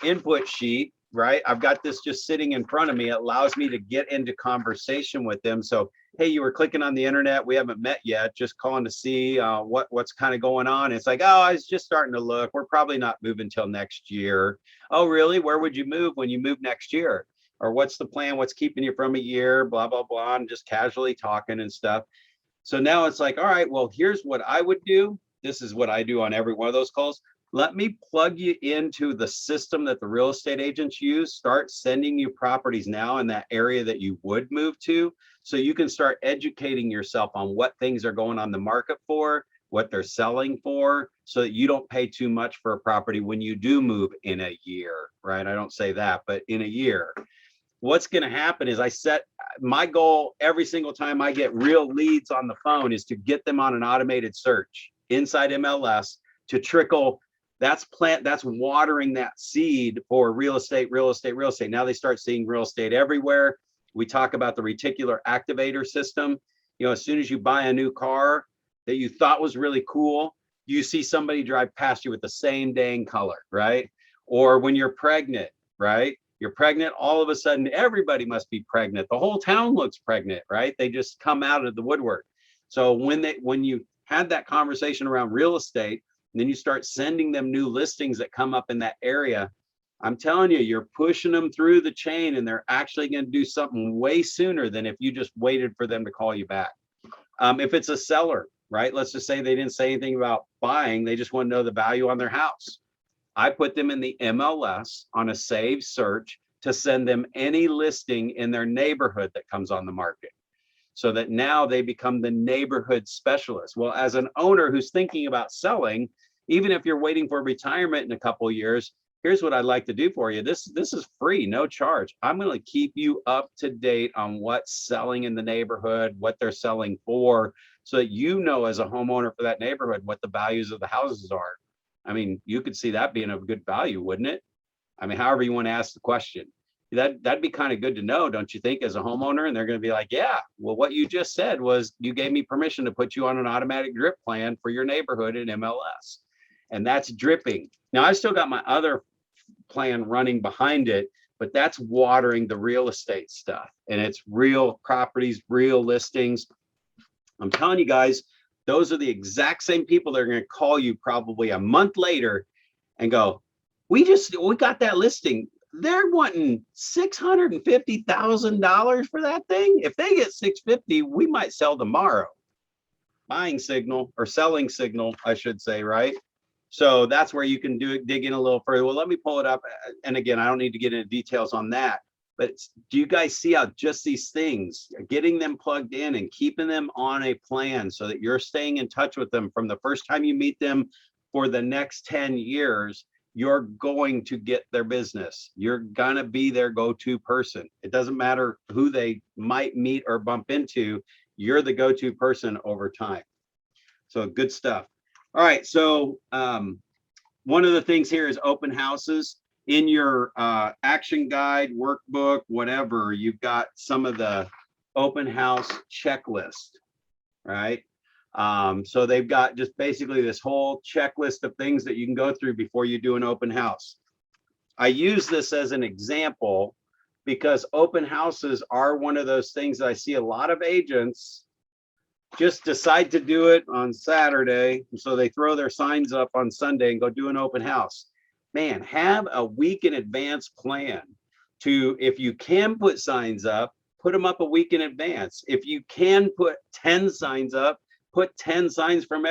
input sheet, right? I've got this just sitting in front of me. It allows me to get into conversation with them. So, hey, you were clicking on the internet. We haven't met yet. Just calling to see what's kind of going on. It's like, oh, I was just starting to look. We're probably not moving till next year. Oh, really? Where would you move when you move next year? Or what's the plan? What's keeping you from a year? Blah, blah, blah. And just casually talking and stuff. So now it's like, all right, well, here's what I would do. This is what I do on every one of those calls. Let me plug you into the system that the real estate agents use. Start sending you properties now in that area that you would move to, so you can start educating yourself on what things are going on the market for, what they're selling for, so that you don't pay too much for a property when you do move in a year, right? I don't say that, but in a year. What's going to happen is I set my goal every single time I get real leads on the phone is to get them on an automated search inside MLS to trickle. That's watering that seed for real estate, real estate, real estate. Now they start seeing real estate everywhere. We talk about the reticular activator system. You know, as soon as you buy a new car that you thought was really cool, you see somebody drive past you with the same dang color, right? Or when you're pregnant, right? You're pregnant, all of a sudden, everybody must be pregnant. The whole town looks pregnant, right? They just come out of the woodwork. So when you had that conversation around real estate, and then you start sending them new listings that come up in that area, I'm telling you, you're pushing them through the chain, and they're actually going to do something way sooner than if you just waited for them to call you back. If it's a seller, right? Let's just say they didn't say anything about buying. They just want to know the value on their house. I put them in the MLS on a save search to send them any listing in their neighborhood that comes on the market, so that now they become the neighborhood specialist. Well, as an owner who's thinking about selling, even if you're waiting for retirement in a couple of years, here's what I'd like to do for you. This is free, no charge. I'm going to keep you up to date on what's selling in the neighborhood, what they're selling for, so that you know as a homeowner for that neighborhood what the values of the houses are. I mean, you could see that being of good value, wouldn't it? I mean, however you want to ask the question. That'd be kind of good to know, don't you think, as a homeowner? And they're going to be like, yeah, well, what you just said was you gave me permission to put you on an automatic drip plan for your neighborhood in MLS. And that's dripping. Now, I still got my other plan running behind it, but that's watering the real estate stuff. And it's real properties, real listings. I'm telling you guys, those are the exact same people that are going to call you probably a month later and go, we got that listing. They're wanting $650,000 for that thing. If they get $650,000, we might sell tomorrow. Buying signal, or selling signal, I should say, right? So that's where you can dig in a little further. Well, let me pull it up. And again, I don't need to get into details on that. But do you guys see how just these things, getting them plugged in and keeping them on a plan so that you're staying in touch with them from the first time you meet them for the next 10 years, you're going to get their business. You're going to be their go-to person. It doesn't matter who they might meet or bump into. You're the go-to person over time. So good stuff. All right. So one of the things here is open houses. In your action guide, workbook, whatever, you've got some of the open house checklist, right? So they've got just basically this whole checklist of things that you can go through before you do an open house. I use this as an example because open houses are one of those things that I see a lot of agents just decide to do it on Saturday. So they throw their signs up on Sunday and go do an open house. Man, have a week in advance plan to, if you can put signs up, put them up a week in advance. If you can put 10 signs up, put 10 signs from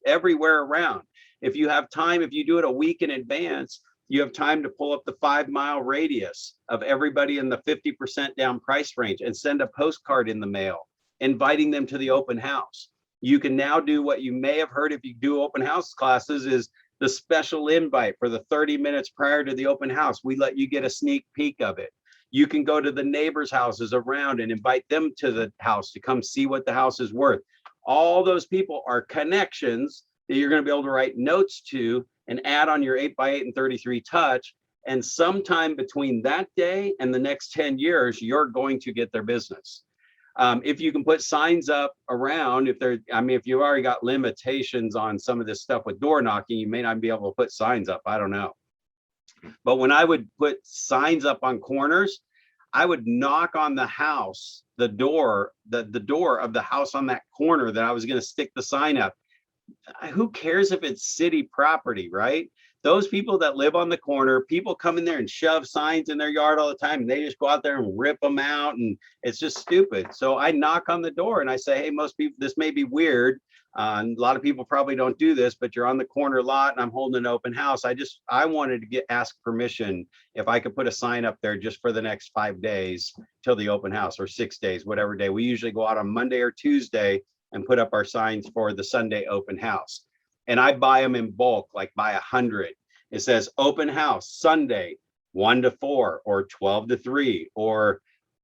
everywhere around. If you have time, if you do it a week in advance, you have time to pull up the 5-mile radius of everybody in the 50% down price range and send a postcard in the mail, inviting them to the open house. You can now do what you may have heard if you do open house classes is the special invite for the 30 minutes prior to the open house. We let you get a sneak peek of it. You can go to the neighbors' houses around and invite them to the house to come see what the house is worth. All those people are connections that you're going to be able to write notes to and add on your 8x8 and 33 touch. And sometime between that day and the next 10 years, you're going to get their business. If you can put signs up around, if there, I mean, if you've already got limitations on some of this stuff with door knocking, you may not be able to put signs up. I don't know. But when I would put signs up on corners, I would knock on the house, the door of the house on that corner that I was going to stick the sign up. Who cares if it's city property, right? Those people that live on the corner, people come in there and shove signs in their yard all the time, and they just go out there and rip them out, and it's just stupid. So I knock on the door and I say, hey, most people, this may be weird. A lot of people probably don't do this, but you're on the corner lot and I'm holding an open house. I wanted to ask permission if I could put a sign up there just for the next 5 days till the open house, or 6 days, whatever day. We usually go out on Monday or Tuesday and put up our signs for the Sunday open house. And I buy them in bulk, like buy 100. It says open house Sunday, 1 to 4 or 12 to 3 or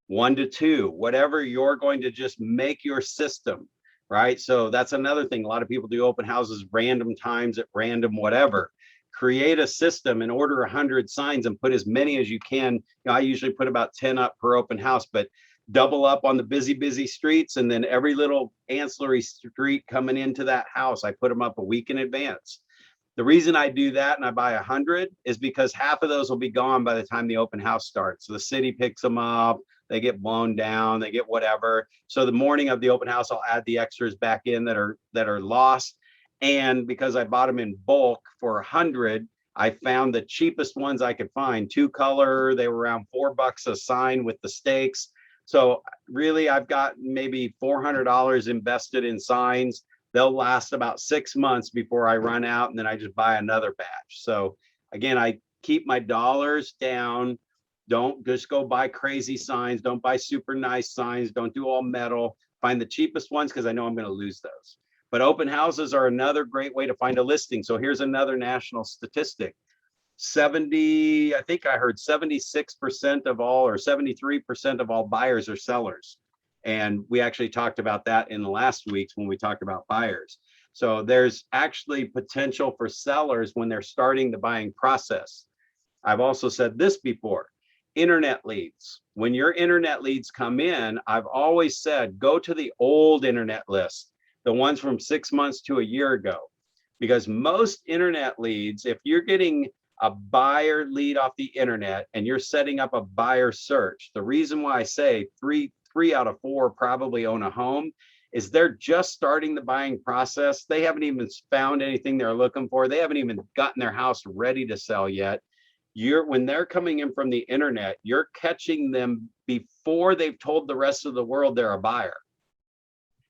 1 to 2, whatever you're going to just make your system, right? So that's another thing. A lot of people do open houses random times at random whatever. Create a system and order 100 signs and put as many as you can. You know, I usually put about 10 up per open house, but double up on the busy streets, and then every little ancillary street coming into that house, I put them up a week in advance. The reason I do that and I buy 100 is because half of those will be gone by the time the open house starts. So the city picks them up, they get blown down, they get whatever. So the morning of the open house, I'll add the extras back in that are lost. And because I bought them in bulk for 100, I found the cheapest ones I could find, 2 color. They were around $4 a sign with the stakes. So really, I've got maybe $400 invested in signs. They'll last about 6 months before I run out, and then I just buy another batch. So again, I keep my dollars down. Don't just go buy crazy signs. Don't buy super nice signs. Don't do all metal. Find the cheapest ones because I know I'm going to lose those. But open houses are another great way to find a listing. So here's another national statistic. I think I heard 76% of all, or 73% of all buyers are sellers. And we actually talked about that in the last weeks when we talked about buyers. So there's actually potential for sellers when they're starting the buying process. I've also said this before, internet leads. When your internet leads come in, I've always said, go to the old internet list, the ones from 6 months to a year ago, because most internet leads, if you're getting a buyer lead off the internet and you're setting up a buyer search, the reason why I say three out of 4 probably own a home is they're just starting the buying process. They haven't even found anything they're looking for. They haven't even gotten their house ready to sell yet. When they're coming in from the internet, you're catching them before they've told the rest of the world they're a buyer.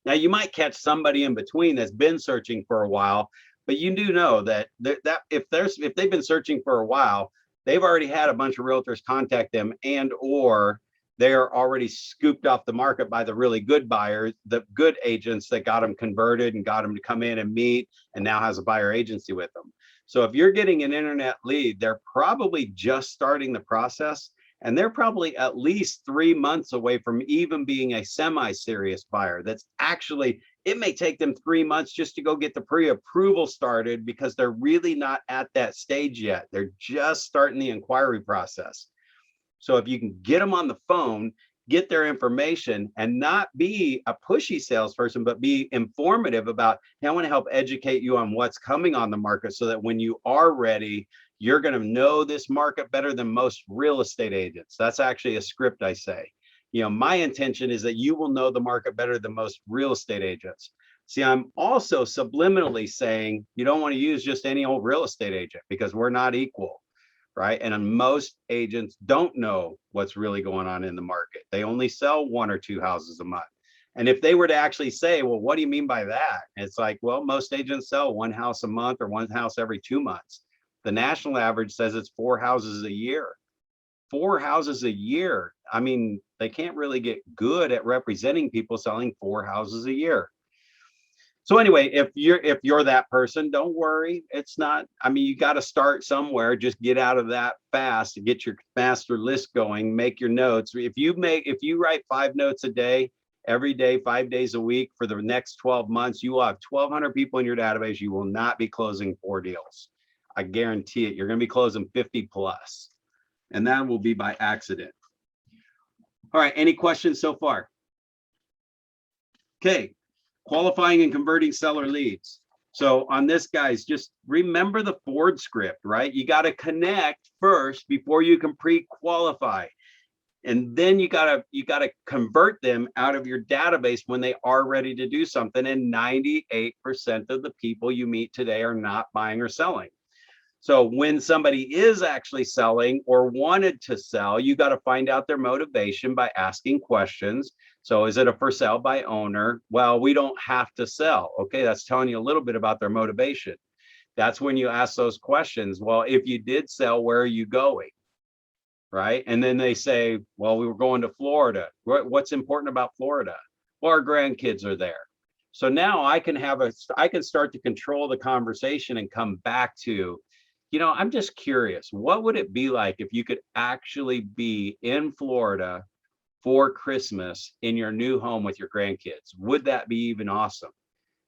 Now, you might catch somebody in between that's been searching for a while, but you do know that if they've been searching for a while, they've already had a bunch of realtors contact them, and or they're already scooped off the market by the really good buyers, the good agents that got them converted and got them to come in and meet, and now has a buyer agency with them. So if you're getting an internet lead, they're probably just starting the process, and they're probably at least 3 months away from even being a semi-serious buyer. That's actually, it may take them 3 months just to go get the pre-approval started because they're really not at that stage yet. They're just starting the inquiry process. So if you can get them on the phone, get their information, and not be a pushy salesperson, but be informative about, hey, I want to help educate you on what's coming on the market so that when you are ready, you're going to know this market better than most real estate agents. That's actually a script I say. You know, my intention is that you will know the market better than most real estate agents. See, I'm also subliminally saying you don't want to use just any old real estate agent because we're not equal, right? And most agents don't know what's really going on in the market. They only sell 1 or 2 houses a month. And if they were to actually say, well, what do you mean by that? It's like, well, most agents sell 1 house a month or 1 house every 2 months. The national average says it's 4 houses a year. 4 houses a year. I mean, they can't really get good at representing people selling 4 houses a year. So anyway, if you're that person, don't worry. It's not, I mean, you got to start somewhere. Just get out of that fast and get your master list going, make your notes. If you write 5 notes a day, every day, 5 days a week for the next 12 months, you will have 1,200 people in your database. You will not be closing 4 deals. I guarantee it. You're going to be closing 50 plus, and that will be by accident. All right. Any questions so far? Okay, qualifying and converting seller leads. So on this, guys, just remember the Ford script, right? You got to connect first before you can pre-qualify. And then you gotta convert them out of your database when they are ready to do something. And 98% of the people you meet today are not buying or selling. So when somebody is actually selling or wanted to sell, you got to find out their motivation by asking questions. So is it a for sale by owner? Well, we don't have to sell. Okay, that's telling you a little bit about their motivation. That's when you ask those questions. Well, if you did sell, where are you going? Right? And then they say, well, we were going to Florida. What's important about Florida? Well, our grandkids are there. So now I can start to control the conversation and come back to, I'm just curious, what would it be like if you could actually be in Florida for Christmas in your new home with your grandkids? Would that be even awesome?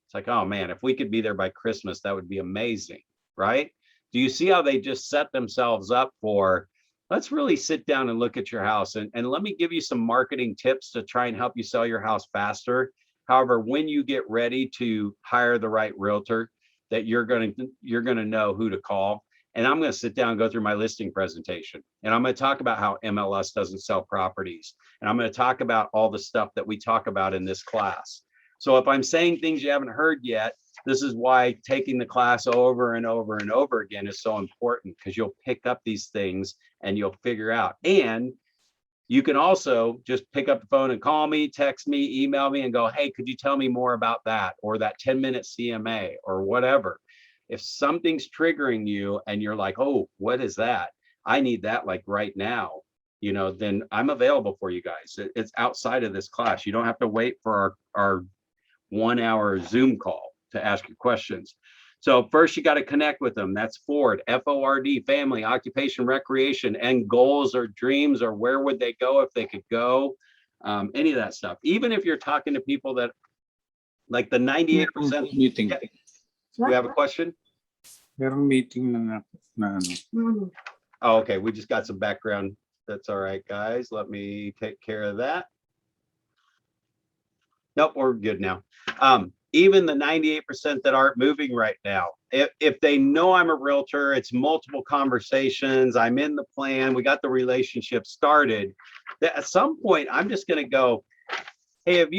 It's like, oh man, if we could be there by Christmas, that would be amazing, right? Do you see how they just set themselves up for, let's really sit down and look at your house, and let me give you some marketing tips to try and help you sell your house faster. However, when you get ready to hire the right realtor, that you're going to know who to call. And I'm going to sit down and go through my listing presentation. And I'm going to talk about how MLS doesn't sell properties. And I'm going to talk about all the stuff that we talk about in this class. So if I'm saying things you haven't heard yet, this is why taking the class over and over and over again is so important, because you'll pick up these things and you'll figure out. And you can also just pick up the phone and call me, text me, email me and go, hey, could you tell me more about that? Or that 10-minute CMA or whatever. If something's triggering you and you're like, oh, what is that? I need that like right now, then I'm available for you guys. It's outside of this class. You don't have to wait for our 1 hour Zoom call to ask your questions. So first you got to connect with them. That's Ford, F-O-R-D, family, occupation, recreation, and goals or dreams, or where would they go if they could go? Any of that stuff. Even if you're talking to people that like the 98%. Meeting. Yeah. We have a question? Meron meeting na ano. Oh, okay, we just got some background. That's all right, guys. Let me take care of that. Nope, we're good now. Even the 98% that aren't moving right now, if they know I'm a realtor, it's multiple conversations, I'm in the plan, we got the relationship started, at some point, I'm just going to go, hey, if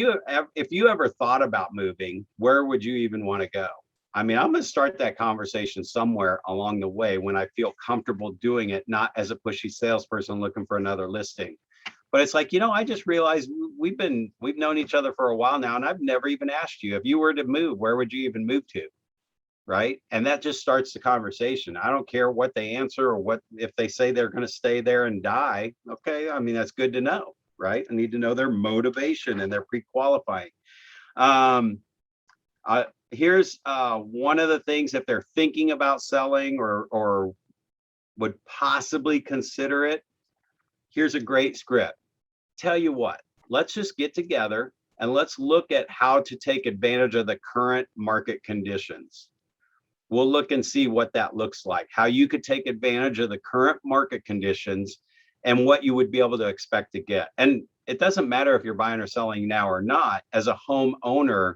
you ever thought about moving, where would you even want to go? I mean, I'm going to start that conversation somewhere along the way when I feel comfortable doing it, not as a pushy salesperson looking for another listing. But it's like, I just realized we've known each other for a while now, and I've never even asked you, if you were to move, where would you even move to? Right? And that just starts the conversation. I don't care what they answer or what, if they say they're going to stay there and die. Okay. I mean, that's good to know, right? I need to know their motivation and their pre-qualifying. Here's one of the things, if they're thinking about selling or would possibly consider it. Here's a great script. Tell you what, let's just get together and let's look at how to take advantage of the current market conditions. We'll look and see what that looks like, how you could take advantage of the current market conditions and what you would be able to expect to get. And it doesn't matter if you're buying or selling now or not. As a homeowner,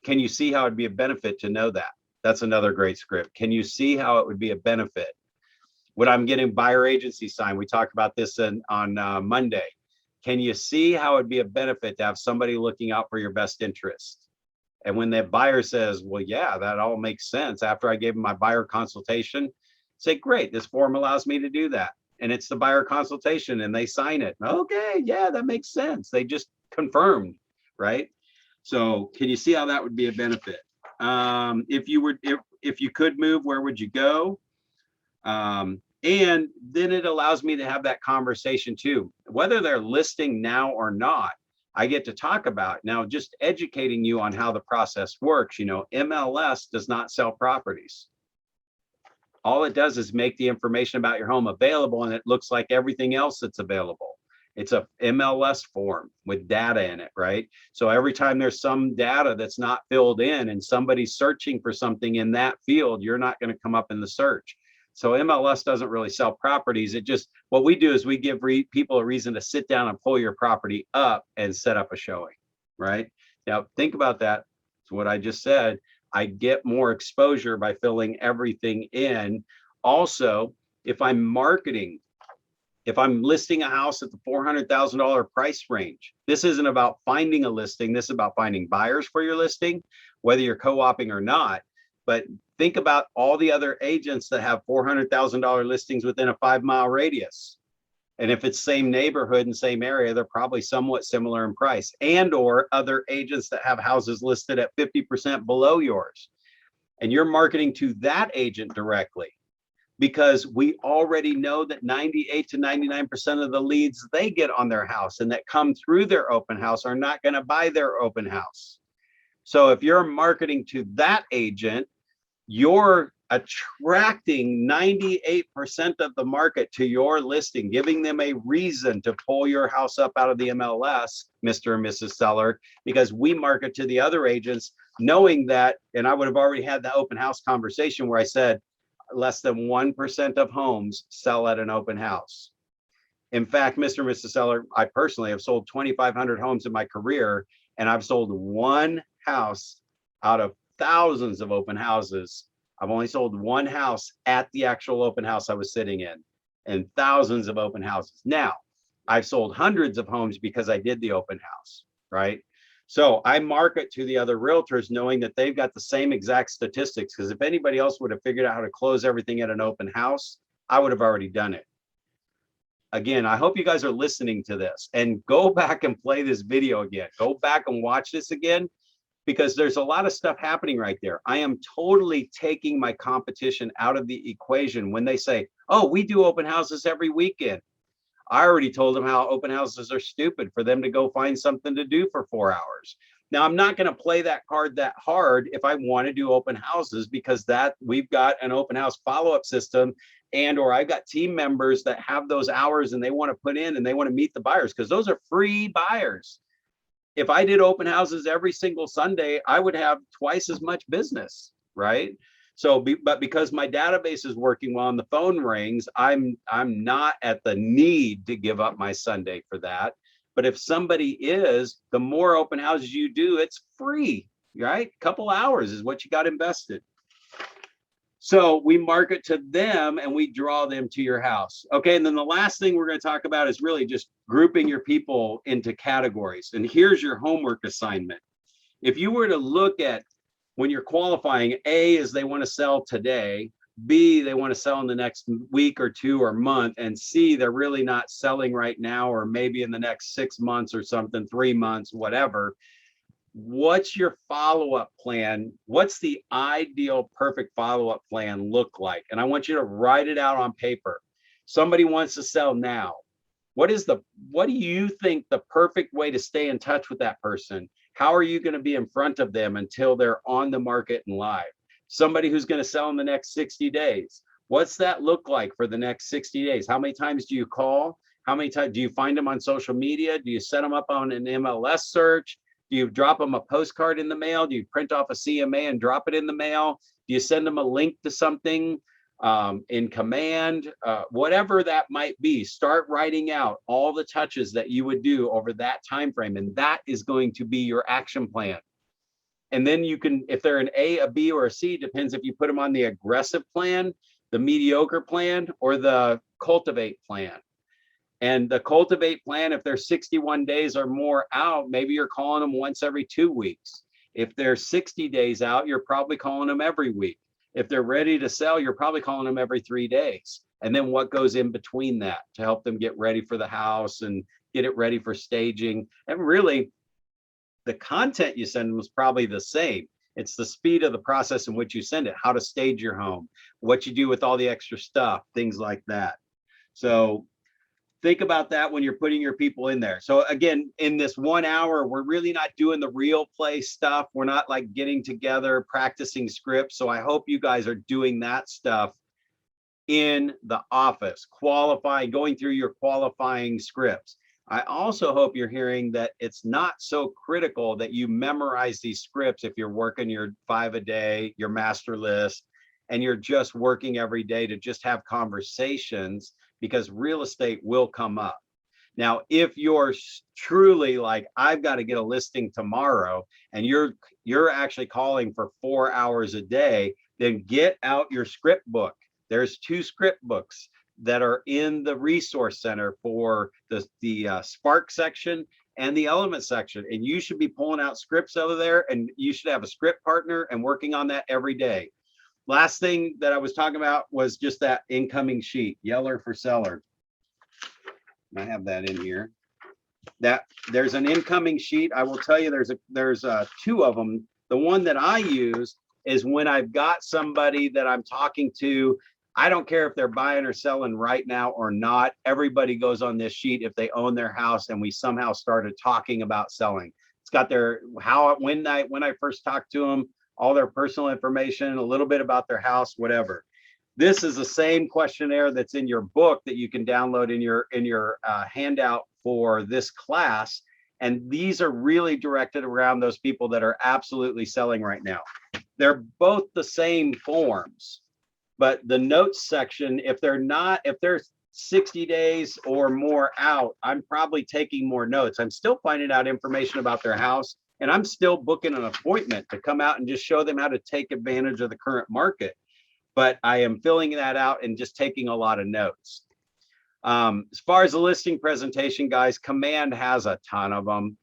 can you see how it'd be a benefit to know that? That's another great script. Can you see how it would be a benefit? When I'm getting buyer agency signed, we talked about this on Monday. Can you see how it'd be a benefit to have somebody looking out for your best interest? And when that buyer says, well, yeah, that all makes sense. After I gave them my buyer consultation, say, great, this form allows me to do that. And it's the buyer consultation and they sign it. Okay, yeah, that makes sense. They just confirmed, right? So can you see how that would be a benefit? If you could move, where would you go? And then it allows me to have that conversation too, whether they're listing now or not. I get to talk about now, just educating you on how the process works. MLS does not sell properties. All it does is make the information about your home available, and it looks like everything else that's available. It's a MLS form with data in it, right? So every time there's some data that's not filled in and somebody's searching for something in that field, you're not going to come up in the search. So MLS doesn't really sell properties. It just, what we do is we give people a reason to sit down and pull your property up and set up a showing, right? Now, think about that. It's what I just said. I get more exposure by filling everything in. Also, if I'm marketing, if I'm listing a house at the $400,000 price range, this isn't about finding a listing. This is about finding buyers for your listing, whether you're co-oping or not. But think about all the other agents that have $400,000 listings within a 5-mile radius. And if it's same neighborhood and same area, they're probably somewhat similar in price, and or other agents that have houses listed at 50% below yours. And you're marketing to that agent directly, because we already know that 98 to 99% of the leads they get on their house and that come through their open house are not going to buy their open house. So if you're marketing to that agent, you're attracting 98% of the market to your listing, giving them a reason to pull your house up out of the MLS, Mr. and Mrs. Seller, because we market to the other agents knowing that, and I would have already had the open house conversation where I said less than 1% of homes sell at an open house. In fact, Mr. and Mrs. Seller, I personally have sold 2,500 homes in my career, and I've sold one house out of thousands of open houses. I've only sold one house at the actual open house I was sitting in, and thousands of open houses. Now, I've sold hundreds of homes because I did the open house, right? So I market to the other realtors knowing that they've got the same exact statistics, because if anybody else would have figured out how to close everything at an open house, I would have already done it. Again, I hope you guys are listening to this, and go back and play this video again. Go back and watch this again, because there's a lot of stuff happening right there. I am totally taking my competition out of the equation when they say, oh, we do open houses every weekend. I already told them how open houses are stupid for them to go find something to do for 4 hours. Now, I'm not going to play that card that hard if I want to do open houses, because that we've got an open house follow-up system, and or I've got team members that have those hours and they want to put in and they want to meet the buyers, because those are free buyers. If I did open houses every single Sunday, I would have twice as much business, right? So, but because my database is working well and the phone rings, I'm not at the need to give up my Sunday for that. But if somebody is, the more open houses you do, it's free, right? A couple hours is what you got invested. So we market to them and we draw them to your house. Okay, and then the last thing we're going to talk about is really just grouping your people into categories. And here's your homework assignment. If you were to look at when you're qualifying, A is they want to sell today, B, they want to sell in the next week or two or month, and C, they're really not selling right now, or maybe in the next 6 months or something, 3 months, whatever. What's your follow-up plan? What's the ideal perfect follow-up plan look like? And I want you to write it out on paper. Somebody wants to sell now. What do you think the perfect way to stay in touch with that person? How are you going to be in front of them until they're on the market and live? Somebody who's going to sell in the next 60 days. What's that look like for the next 60 days? How many times do you call? How many times do you find them on social media? Do you set them up on an MLS search? Do you drop them a postcard in the mail? Do you print off a CMA and drop it in the mail? Do you send them a link to something in command? Whatever that might be, start writing out all the touches that you would do over that time frame, and that is going to be your action plan. And then you can, if they're an A, a B, or a C, depends if you put them on the aggressive plan, the mediocre plan, or the cultivate plan. And the cultivate plan, if they're 61 days or more out, maybe you're calling them once every 2 weeks. If they're 60 days out, you're probably calling them every week. If they're ready to sell, you're probably calling them every 3 days. And then what goes in between that to help them get ready for the house and get it ready for staging. And really, the content you send them is probably the same. It's the speed of the process in which you send it, how to stage your home, what you do with all the extra stuff, things like that. So think about that when you're putting your people in there. So again, in this 1 hour, we're really not doing the real play stuff. We're not like getting together, practicing scripts. So I hope you guys are doing that stuff in the office, qualifying, going through your qualifying scripts. I also hope you're hearing that it's not so critical that you memorize these scripts if you're working your 5 a day, your master list, and you're just working every day to just have conversations, because real estate will come up. Now, if you're truly like, I've got to get a listing tomorrow, and you're actually calling for 4 hours a day, then get out your script book. There's 2 script books that are in the resource center for the Spark section and the Element section, and you should be pulling out scripts over there, and you should have a script partner and working on that every day. Last thing that I was talking about was just that incoming sheet, Yeller for seller. I have that in here. That there's an incoming sheet. I will tell you, there's 2 of them. The one that I use is when I've got somebody that I'm talking to. I don't care if they're buying or selling right now or not. Everybody goes on this sheet if they own their house and we somehow started talking about selling. It's got their when I first talked to them, all their personal information, a little bit about their house, whatever. This is the same questionnaire that's in your book that you can download in your handout for this class. And these are really directed around those people that are absolutely selling right now. They're both the same forms, but the notes section, if they're 60 days or more out, I'm probably taking more notes. I'm still finding out information about their house, and I'm still booking an appointment to come out and just show them how to take advantage of the current market. But I am filling that out and just taking a lot of notes. As far as the listing presentation, guys, Command has a ton of them.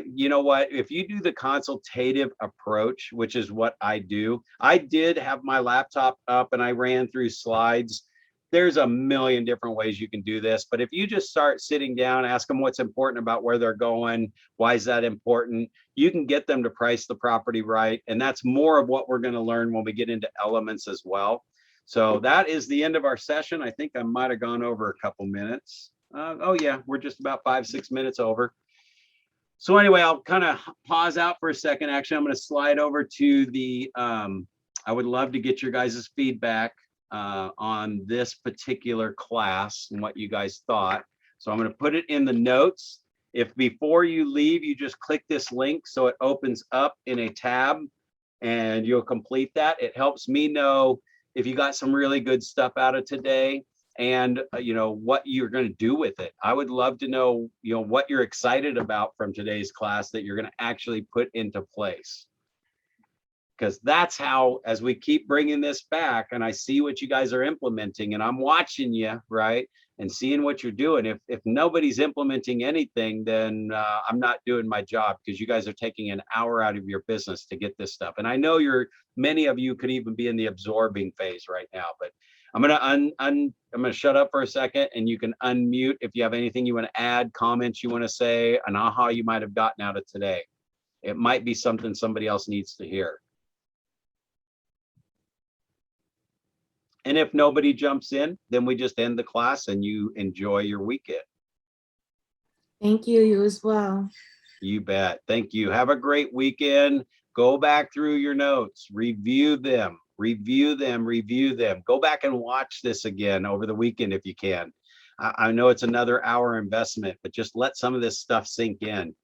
You know what, if you do the consultative approach, which is what I do, I did have my laptop up and I ran through slides. There's a million different ways you can do this, but if you just start sitting down, ask them what's important about where they're going, why is that important, you can get them to price the property right. And that's more of what we're going to learn when we get into elements as well. So that is the end of our session. I think I might have gone over a couple minutes. Oh yeah, we're just about 5-6 minutes over. So anyway, I'll kind of pause out for a second. Actually, I'm going to slide over to the, I would love to get your guys' feedback on this particular class and what you guys thought. So I'm going to put it in the notes. If before you leave, you just click this link so it opens up in a tab and you'll complete that. It helps me know if you got some really good stuff out of today and you know what you're going to do with it. I would love to know, you know, what you're excited about from today's class that you're going to actually put into place. Because that's how, as we keep bringing this back and I see what you guys are implementing and I'm watching you, right, and seeing what you're doing. If nobody's implementing anything, then I'm not doing my job, because you guys are taking an hour out of your business to get this stuff. And I know many of you could even be in the absorbing phase right now, but I'm gonna shut up for a second and you can unmute if you have anything you want to add, comments you want to say, an aha you might have gotten out of today. It might be something somebody else needs to hear. And if nobody jumps in, then we just end the class and you enjoy your weekend. Thank you, you as well. You bet. Thank you. Have a great weekend. Go back through your notes, review them, review them, review them. Go back and watch this again over the weekend if you can. I know it's another hour investment, but just let some of this stuff sink in.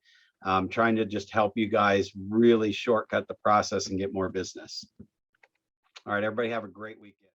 I'm trying to just help you guys really shortcut the process and get more business. All right, everybody have a great weekend.